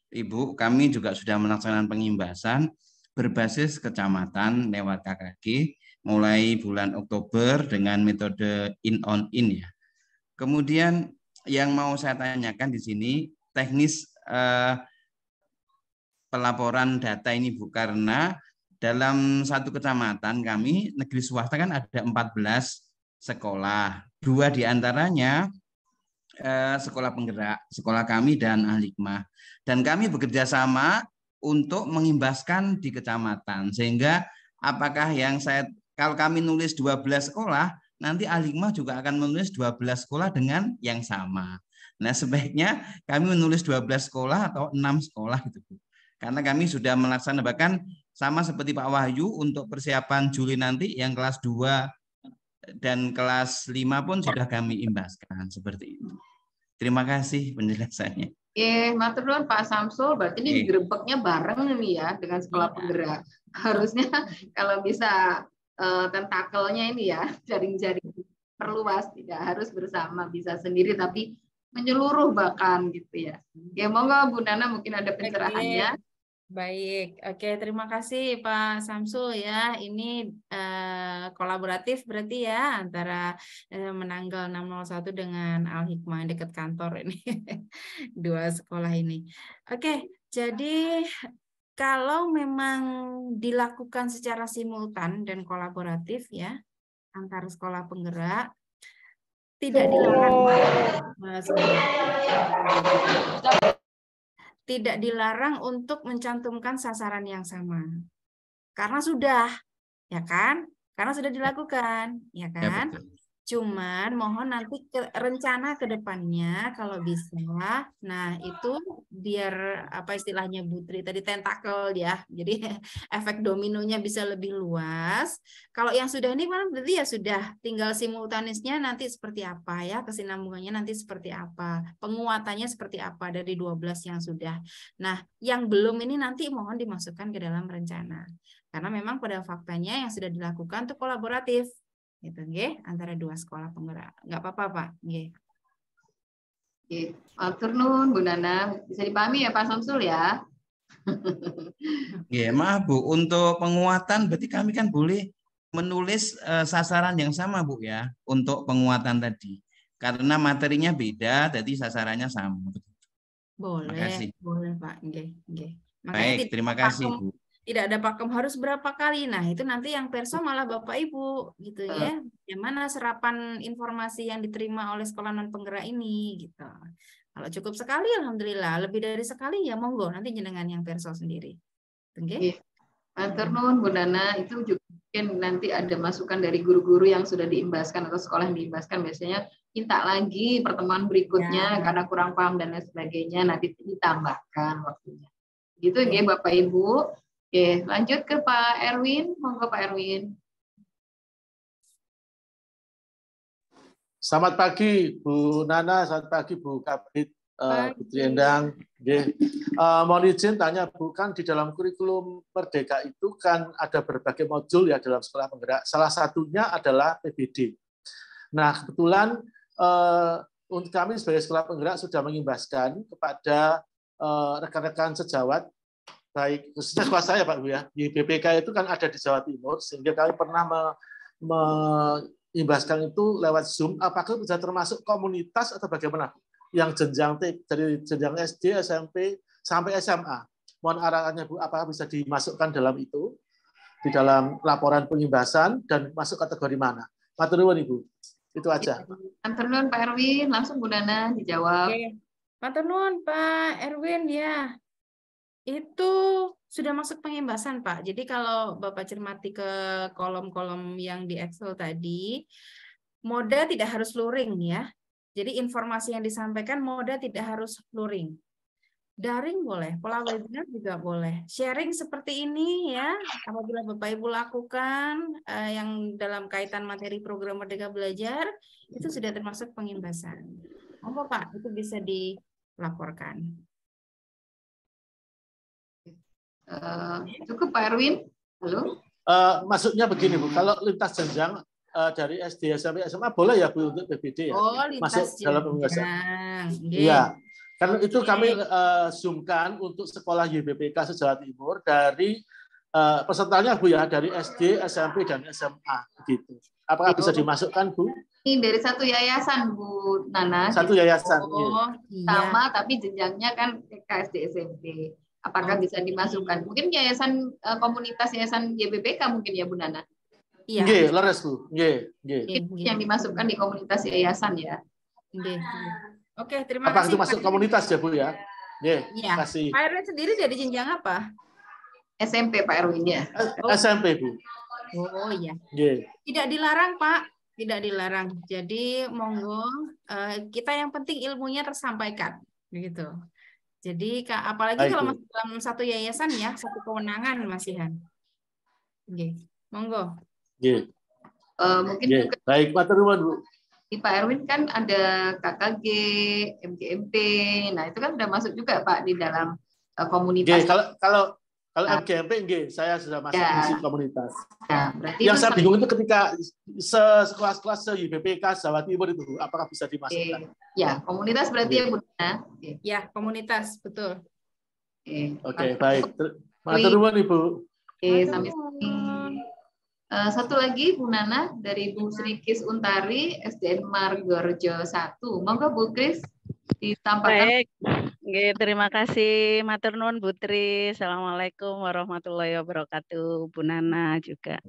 Ibu, kami juga sudah melaksanakan pengimbasan berbasis kecamatan lewat KKG mulai bulan Oktober dengan metode in-on-in ya. Kemudian yang mau saya tanyakan di sini teknis pelaporan data ini Bu, karena dalam satu kecamatan kami negeri swasta kan ada 14 sekolah, 2 diantaranya sekolah penggerak, sekolah kami dan Al-Hikmah. Dan kami bekerja sama untuk mengimbaskan di kecamatan. Sehingga apakah kalau kami nulis 12 sekolah, nanti Al-Hikmah juga akan menulis 12 sekolah dengan yang sama. Nah, sebaiknya kami menulis 12 sekolah atau 6 sekolah gitu, Bu. Karena kami sudah melaksanakan, bahkan sama seperti Pak Wahyu untuk persiapan Juli nanti yang kelas 2 dan kelas 5 pun sudah kami imbaskan seperti itu. Terima kasih penjelasannya. Matur nuwun Pak Samsul, berarti ini digerebeknya bareng ini ya dengan sekolah penggerak. Harusnya kalau bisa tentakelnya ini ya, jaring-jaring perluas, tidak harus bersama, bisa sendiri tapi menyeluruh bahkan gitu ya. Ya monggo Bu Nana mungkin ada pencerahannya. Baik, oke, terima kasih Pak Samsul ya. Ini kolaboratif berarti ya antara Menanggal 601 dengan Al Hikmah dekat kantor ini. Dua sekolah ini. Oke, jadi kalau memang dilakukan secara simultan dan kolaboratif ya antar sekolah penggerak, tidak dilarang. Tidak dilarang untuk mencantumkan sasaran yang sama. Karena sudah, ya kan? Karena sudah dilakukan, ya kan? Ya, betul. Cuman mohon nanti rencana ke depannya kalau bisa. Nah, itu biar apa istilahnya Bu Tri tadi tentakel ya. Jadi efek dominonya bisa lebih luas. Kalau yang sudah ini kan berarti ya sudah tinggal simultanisnya nanti seperti apa ya, kesinambungannya nanti seperti apa, penguatannya seperti apa dari 12 yang sudah. Nah, yang belum ini nanti mohon dimasukkan ke dalam rencana. Karena memang pada faktanya yang sudah dilakukan itu kolaboratif. Gitu, nggih, antara dua sekolah penggerak. Nggak apa-apa, Pak. Nggih. Matur nuwun Bu Nana. Bisa dipahami ya Pak Samsul ya? Ya, maaf Bu, untuk penguatan berarti kami kan boleh menulis sasaran yang sama Bu ya untuk penguatan tadi. Karena materinya beda, jadi sasarannya sama. Boleh, boleh Pak. Nggih, nggih. Baik, terima kasih Bu. Tidak ada pakem harus berapa kali. Nah, itu nanti yang perso malah Bapak Ibu gitu ya. Yang mana serapan informasi yang diterima oleh sekolah non penggerak ini gitu. Kalau cukup sekali alhamdulillah, lebih dari sekali ya monggo nanti jenengan yang perso sendiri. Oke. Matur nuwun Bu Nana, itu juga mungkin nanti ada masukan dari guru-guru yang sudah diimbaskan atau sekolah yang diimbaskan, biasanya minta lagi pertemuan berikutnya karena kurang paham dan lain sebagainya, nanti ditambahkan waktunya. Gitu ya Bapak Ibu. Oke, lanjut ke Pak Erwin. Monggo Pak Erwin. Selamat pagi Bu Nana, selamat pagi Bu Kabit, Putri Endang. Mohon izin tanya Bu, kan di dalam kurikulum Merdeka itu kan ada berbagai modul ya dalam sekolah penggerak. Salah satunya adalah PBD. Nah kebetulan untuk kami sebagai sekolah penggerak sudah mengimbaskan kepada rekan-rekan sejawat, baik khususnya sekolah saya Pak Bu ya, YBPK itu kan ada di Jawa Timur, sehingga kami pernah mengimbaskan itu lewat Zoom. Apakah bisa termasuk komunitas atau bagaimana? Yang jenjang dari jenjang SD, SMP sampai SMA. Mohon arahannya Bu, apakah bisa dimasukkan dalam itu, di dalam laporan pengimbasan dan masuk kategori mana? Matur nuwun Ibu. Itu aja. Matur nuwun Pak Erwin, langsung Bu Nana dijawab. Matur nuwun Pak Erwin ya. Itu sudah masuk pengimbasan Pak. Jadi kalau Bapak cermati ke kolom-kolom yang di Excel tadi, moda tidak harus luring ya. Jadi informasi yang disampaikan moda tidak harus luring. Daring boleh, pola webinar juga boleh. Sharing seperti ini ya, apabila Bapak Ibu lakukan yang dalam kaitan materi program Merdeka Belajar, itu sudah termasuk pengimbasan. Apa Pak, itu bisa dilaporkan. Cukup Pak Erwin. Halo. Maksudnya begini Bu, kalau lintas jenjang dari SD sampai SMA boleh ya Bu untuk PBD ya? Oh, lintas masuk dalam pembahasan. Iya. Kan itu kami zoomkan untuk sekolah YBPK se-Jawa Timur dari pesertanya Bu ya, dari SD, SMP dan SMA gitu. Apakah bisa dimasukkan Bu? Ini dari satu yayasan Bu Nana. Satu yayasan. Sama tapi jenjangnya kan TK, SD, SMP. Apakah bisa dimasukkan? Mungkin yayasan komunitas yayasan YBPK mungkin ya Bu Nana? Iya. Nggih, leres Bu. Nggih. Yang dimasukkan di komunitas yayasan ya. Oke, terima kasih. Apakah itu masuk komunitas ya Bu ya? Nggih, terima kasih. Pak Erwin sendiri dari jenjang apa? SMP Pak Erwin ya. SMP Bu. Oh iya. Nggih. Tidak dilarang Pak, tidak dilarang. Jadi monggo kita yang penting ilmunya tersampaikan begitu. Jadi apalagi kalau masuk dalam satu yayasan ya, satu kewenangan Mas Ihan. Oke, monggo. Oke. Mungkin juga, baik, matur nuwun Bu. Di Pak Erwin kan ada KKG, MGMP. Nah, itu kan sudah masuk juga Pak di dalam komunitas. Oke, kalau Kalau MGMP nggih, saya sudah masuk Ya. di komunitas. Ya, berarti Yang itu saya bingung itu ketika sekelas-kelas se-YBPK Jawa Timur itu, apakah bisa dimasukkan? Ya, komunitas berarti ya Bu Nana. Oke. Ya, komunitas, betul. Oke, baik. Matur nuwun Ibu. Oke, sampai sini. Satu lagi Bu Nana dari Bu Sri Kis Untari SDN Margorejo 1. Monggo Bu Kris ditampakkan. Baik, nggih, terima kasih matur nuwun Bu Tri. Assalamualaikum warahmatullahi wabarakatuh. Bu Nana juga.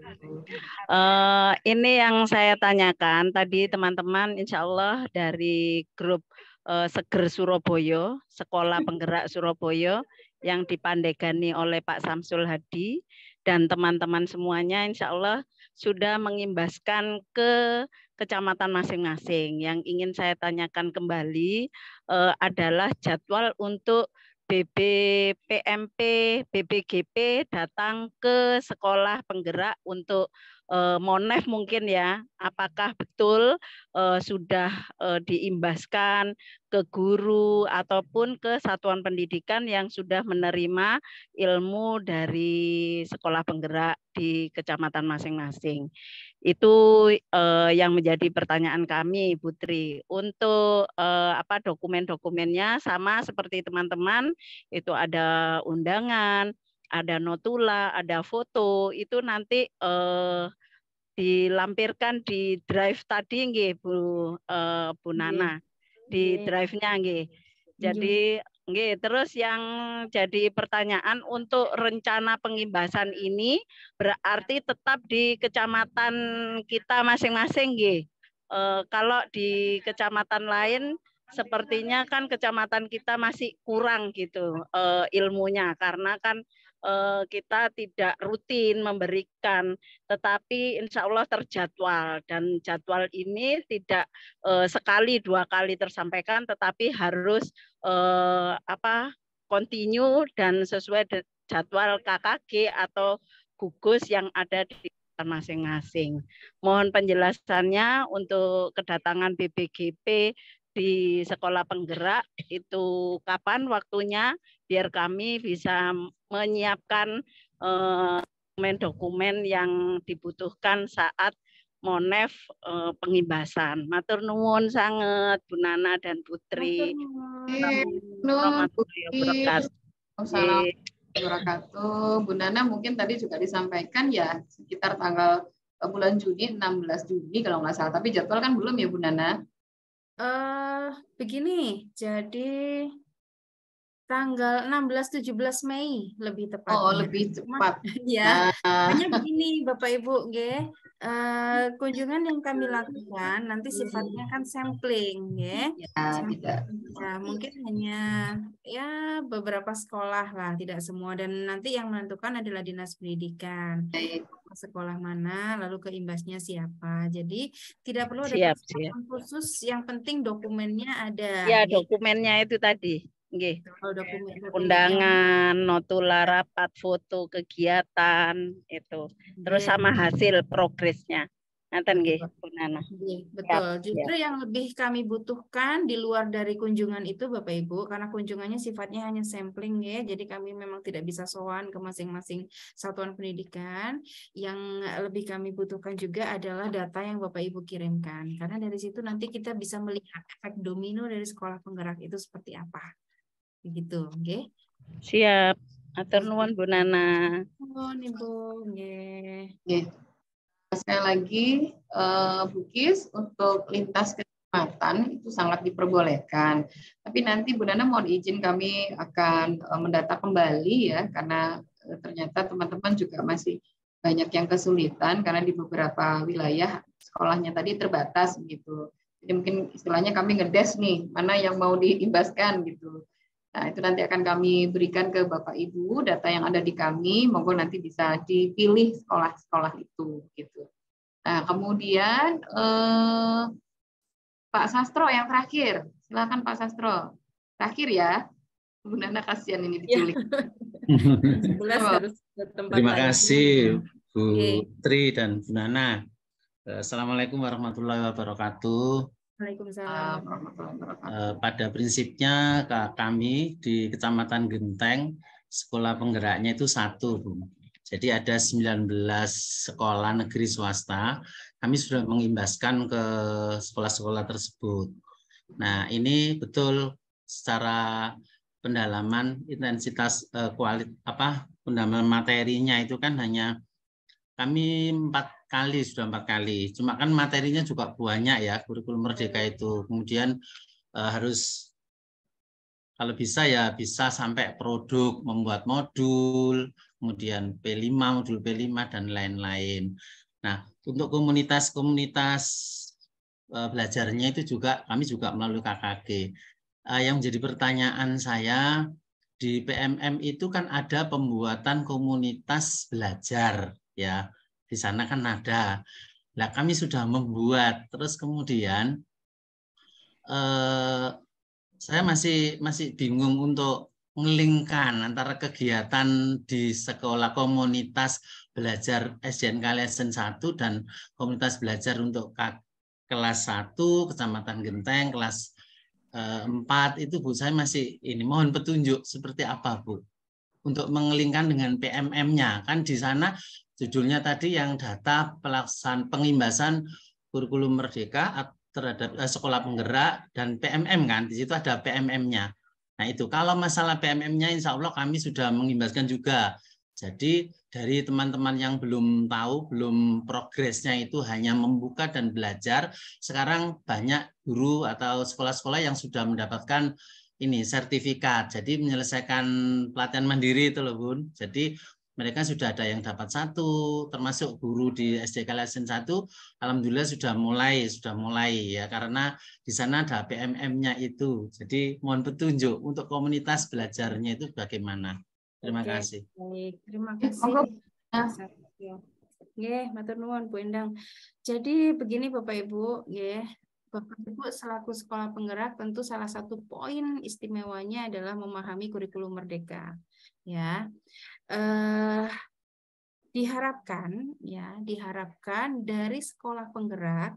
Ini yang saya tanyakan tadi teman-teman, insya Allah dari grup Seger Surabaya, Sekolah Penggerak Surabaya yang dipandegani oleh Pak Samsul Hadi dan teman-teman semuanya, insya Allah sudah mengimbaskan ke kecamatan masing-masing. Yang ingin saya tanyakan kembali adalah jadwal untuk BBPMP, BBGP datang ke sekolah penggerak untuk Monef mungkin ya. Apakah betul sudah diimbaskan ke guru ataupun ke satuan pendidikan yang sudah menerima ilmu dari sekolah penggerak di kecamatan masing-masing? Itu yang menjadi pertanyaan kami, Putri. Untuk dokumen-dokumennya sama seperti teman-teman, itu ada undangan, ada notula, ada foto. Itu nanti dilampirkan di drive tadi, nggih, Bu Nana, di drive-nya, nggih. Jadi nggih, terus yang jadi pertanyaan untuk rencana pengimbasan ini berarti tetap di kecamatan kita masing-masing, nggih. Kalau di kecamatan lain sepertinya kan kecamatan kita masih kurang gitu ilmunya, karena kan kita tidak rutin memberikan, tetapi insya Allah terjadwal, dan jadwal ini tidak sekali dua kali tersampaikan, tetapi harus continue dan sesuai jadwal KKG atau gugus yang ada di masing-masing. Mohon penjelasannya untuk kedatangan BBGP di sekolah penggerak itu kapan waktunya, biar kami bisa menyiapkan dokumen-dokumen yang dibutuhkan saat Monef pengimbasan. Matur nuwun sangat Bu Nana dan Putri. Warahmatullahi wabarakatuh. Assalamualaikum wabarakatuh. Bu Nana mungkin tadi juga disampaikan ya sekitar tanggal bulan Juni, 16 Juni kalau nggak salah. Tapi jadwal kan belum ya Bu Nana? Begini, jadi tanggal 16-17 Mei lebih tepat. Oh, lebih cepat. Ya, hanya begini Bapak Ibu, nggih. Kunjungan yang kami lakukan nanti sifatnya kan sampling, nggih. Ya, tidak. Ya, mungkin hanya ya beberapa sekolah lah, tidak semua, dan nanti yang menentukan adalah Dinas Pendidikan. Sekolah mana, lalu keimbasnya siapa. Jadi tidak perlu ada persiapan khusus, yang penting dokumennya ada. Ya, dokumennya itu tadi. Nggih. Undangan, notula rapat, foto kegiatan itu. Terus sama hasil progresnya. Nanten nggih, Bu Nana. Betul. Justru yang lebih kami butuhkan di luar dari kunjungan itu Bapak Ibu, karena kunjungannya sifatnya hanya sampling ya. Jadi kami memang tidak bisa sowan ke masing-masing satuan pendidikan. Yang lebih kami butuhkan juga adalah data yang Bapak Ibu kirimkan. Karena dari situ nanti kita bisa melihat efek domino dari sekolah penggerak itu seperti apa. Begitu, nggih. Siap. Atur nuwun Bu Nana. Nuwun Ibu, nggih. Sekali lagi Bukis untuk lintas kecamatan itu sangat diperbolehkan. Tapi nanti Bu Nana mohon izin kami akan mendata kembali ya, karena ternyata teman-teman juga masih banyak yang kesulitan karena di beberapa wilayah sekolahnya tadi terbatas gitu. Jadi mungkin istilahnya kami ngedes nih mana yang mau diimbaskan gitu. Nah, itu nanti akan kami berikan ke Bapak Ibu data yang ada di kami, monggo nanti bisa dipilih sekolah-sekolah itu gitu. Nah, kemudian Pak Sastro yang terakhir. Silakan Pak Sastro. Terakhir ya. Bu Nana kasihan ini diculik. Terima kasih Bu Tri dan Bu Nana. Assalamualaikum warahmatullahi wabarakatuh. Waalaikumsalam. Pada prinsipnya kami di Kecamatan Genteng sekolah penggeraknya itu 1, Bu. Jadi ada 19 sekolah negeri swasta, kami sudah mengimbaskan ke sekolah-sekolah tersebut. Nah, ini betul secara pendalaman intensitas pendalaman materinya itu kan hanya kami 4 kali. Cuma kan materinya juga banyak ya, kurikulum merdeka itu. Kemudian harus kalau bisa ya bisa sampai produk, membuat modul, kemudian P5, modul P5 dan lain-lain. Nah, untuk komunitas-komunitas belajarnya itu juga kami juga melalui KKG. Yang menjadi pertanyaan saya, di PMM itu kan ada pembuatan komunitas belajar ya. Di sana kan ada. Nah, kami sudah membuat, terus kemudian saya masih bingung untuk ngelingkan antara kegiatan di sekolah komunitas belajar SDN Kaliasen 1 dan komunitas belajar untuk kelas 1 Kecamatan Genteng, kelas 4 itu Bu, saya masih ini mohon petunjuk seperti apa Bu untuk mengelingkan dengan PMM-nya. Kan di sana judulnya tadi yang data pelaksanaan pengimbasan kurikulum merdeka terhadap sekolah penggerak dan PMM kan, di situ ada PMM-nya. Nah itu kalau masalah PMM-nya insya Allah kami sudah mengimbaskan juga. Jadi dari teman-teman yang belum tahu, belum progresnya itu hanya membuka dan belajar, sekarang banyak guru atau sekolah-sekolah yang sudah mendapatkan ini sertifikat. Jadi menyelesaikan pelatihan mandiri itu loh Bun. Jadi mereka sudah ada yang dapat 1, termasuk guru di SD Kaliasen 1, alhamdulillah sudah mulai ya karena di sana ada PMM-nya itu. Jadi mohon petunjuk untuk komunitas belajarnya itu bagaimana. Terima kasih. Baik, terima kasih. Nggih, matur nuwun Bu Endang. Jadi begini Bapak Ibu, nggih. Bapak Ibu selaku sekolah penggerak tentu salah satu poin istimewanya adalah memahami kurikulum merdeka. Ya. Diharapkan dari sekolah penggerak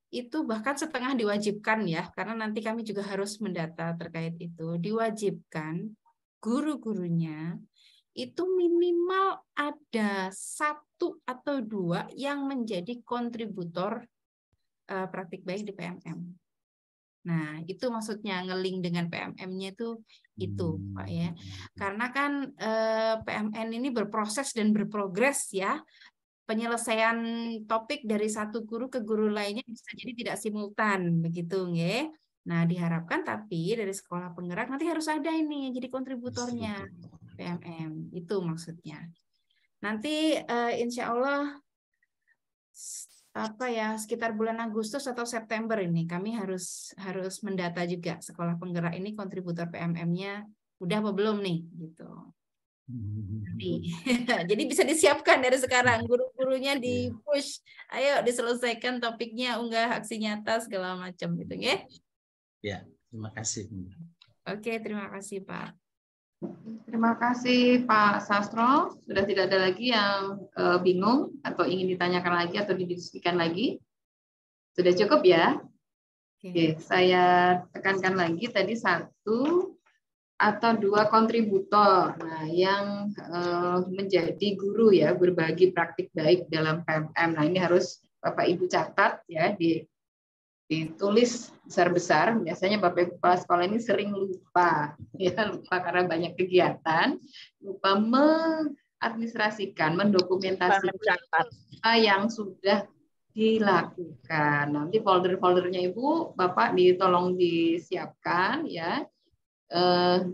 itu bahkan setengah diwajibkan ya, karena nanti kami juga harus mendata terkait itu. Diwajibkan guru-gurunya itu minimal ada 1 atau 2 yang menjadi kontributor praktik baik di PMM. Nah, itu maksudnya ngeling dengan PMM-nya itu Pak ya. Karena kan PMN ini berproses dan berprogres ya. Penyelesaian topik dari satu guru ke guru lainnya bisa jadi tidak simultan begitu nggih. Nah, diharapkan tapi dari sekolah penggerak nanti harus ada ini jadi kontributornya PMM. Itu maksudnya. Nanti insya Allah sekitar bulan Agustus atau September ini kami harus mendata juga sekolah penggerak ini kontributor PMM-nya udah apa belum nih gitu. Jadi bisa disiapkan dari sekarang, guru-gurunya di push, ayo diselesaikan topiknya, unggah aksi nyata segala macam gitu ya. Ya, terima kasih. Oke, terima kasih Pak. Terima kasih Pak Sastro. Sudah tidak ada lagi yang bingung atau ingin ditanyakan lagi atau didiskusikan lagi. Sudah cukup ya? Oke, saya tekankan lagi tadi 1 atau 2 kontributor. Nah, yang menjadi guru ya, berbagi praktik baik dalam PMM. Nah, ini harus Bapak Ibu catat ya, ditulis besar-besar. Biasanya Bapak Ibu kepala sekolah ini sering lupa, ya lupa karena banyak kegiatan, lupa mengadministrasikan, mendokumentasikan apa yang sudah dilakukan. Nanti folder-foldernya Ibu, Bapak tolong disiapkan ya,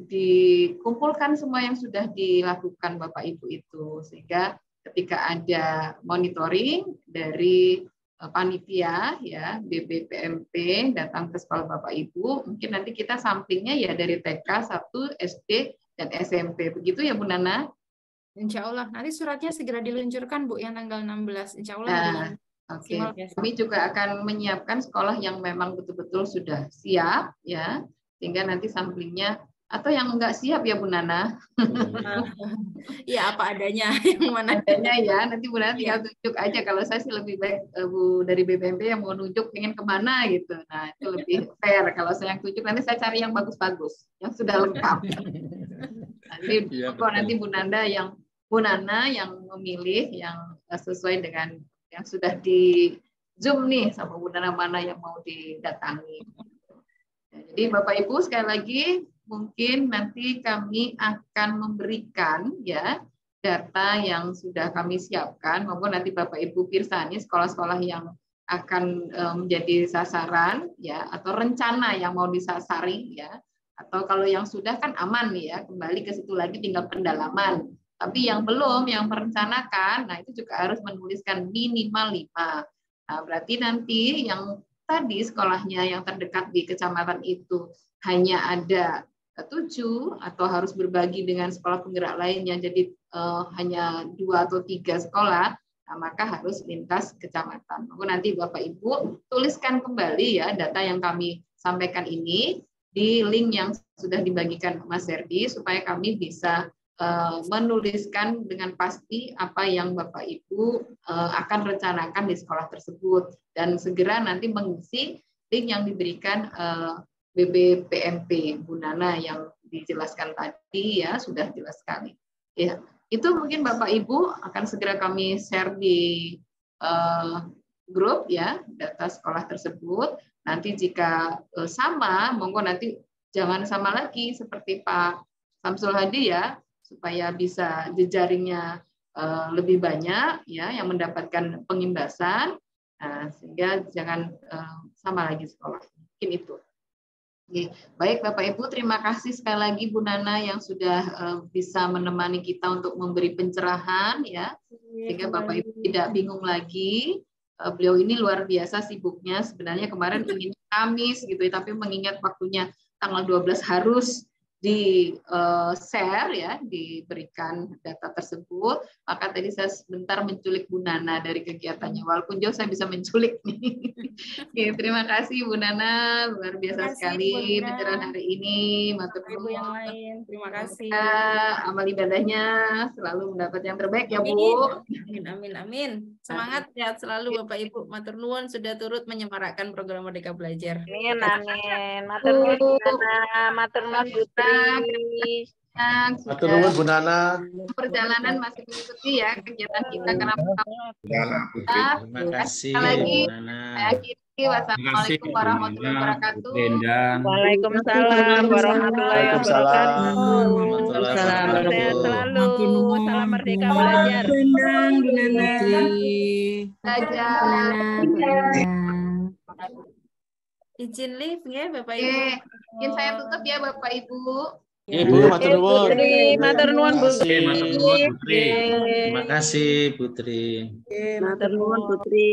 dikumpulkan semua yang sudah dilakukan Bapak Ibu itu, sehingga ketika ada monitoring dari panitia ya BPPMP datang ke sekolah Bapak Ibu, mungkin nanti kita sampingnya ya dari TK 1, SD dan SMP. Begitu ya Bu Nana? Insya Allah. Nanti suratnya segera diluncurkan Bu yang tanggal 16. Insya Allah. Nah, oke. Kami juga akan menyiapkan sekolah yang memang betul-betul sudah siap ya, sehingga nanti samplingnya, atau yang enggak siap ya Bu Nana? Iya, apa adanya, yang mana adanya ya. Nanti Bu Nana tinggal tunjuk aja. Kalau saya sih lebih baik Bu dari BPMP yang mau nunjuk pengen kemana gitu. Nah, itu lebih fair. Kalau saya yang tunjuk, nanti saya cari yang bagus-bagus, yang sudah lengkap. Nanti Bu Nana yang memilih yang sesuai dengan yang sudah di Zoom nih sama Bu Nana mana yang mau didatangi. Jadi Bapak Ibu sekali lagi mungkin nanti kami akan memberikan ya data yang sudah kami siapkan, maupun nanti Bapak Ibu pirsani sekolah-sekolah yang akan menjadi sasaran ya, atau rencana yang mau disasari ya, atau kalau yang sudah kan aman nih ya, kembali ke situ lagi tinggal pendalaman. Tapi yang belum, yang merencanakan, nah itu juga harus menuliskan minimal 5. Nah, berarti nanti yang tadi sekolahnya yang terdekat di kecamatan itu hanya ada 7 atau harus berbagi dengan sekolah penggerak lainnya, jadi hanya 2 atau 3 sekolah, nah, maka harus lintas kecamatan. Nanti Bapak Ibu tuliskan kembali ya data yang kami sampaikan ini di link yang sudah dibagikan Mas Herdi, supaya kami bisa menuliskan dengan pasti apa yang Bapak Ibu akan rencanakan di sekolah tersebut, dan segera nanti mengisi link yang diberikan BBPMP Bu Nana yang dijelaskan tadi ya, sudah jelas sekali. Ya, itu mungkin Bapak Ibu akan segera kami share di grup ya data sekolah tersebut. Nanti jika sama, monggo nanti jangan sama lagi seperti Pak Samsul Hadi ya, supaya bisa jejaringnya lebih banyak ya yang mendapatkan pengimbasan, sehingga jangan sama lagi sekolah. Mungkin itu. Oke. Baik Bapak Ibu, terima kasih sekali lagi Bu Nana yang sudah bisa menemani kita untuk memberi pencerahan ya, sehingga Bapak Ibu tidak bingung lagi. Beliau ini luar biasa sibuknya, sebenarnya kemarin ingin Kamis gitu, tapi mengingat waktunya tanggal 12 harus di share ya, diberikan data tersebut, maka tadi saya sebentar menculik Bu Nana dari kegiatannya, walaupun jauh saya bisa menculik nih. Oke, terima kasih Bu Nana, luar biasa sekali pencerahan hari ini. Matur nuwun yang lain, terima kasih. Amal ibadahnya selalu mendapat yang terbaik ya Bu. Amin, amin, amin. Semangat, sehat selalu Bapak Ibu. Matur nuwun sudah turut menyemarakkan program Merdeka Belajar. Amin, amin. Matur nuwun Bu Nana, matur nuwun Putri. Matur nuwun Bu Nana. Perjalanan masih mengikuti ya kegiatan kita karena terima kasih lagi. Bu Nana. Saya akhiri, wassalamualaikum warahmatullahi wabarakatuh. Waalaikumsalam warahmatullahi wabarakatuh. Waalaikumsalam. Sehat selalu. Salam Merdeka Belajar. Izin live ya Bapak Ibu. Izin saya tutup ya Bapak Ibu. Ibu, matur nuwun. Matur nuwun Putri. Terima kasih Putri. Matur nuwun Putri.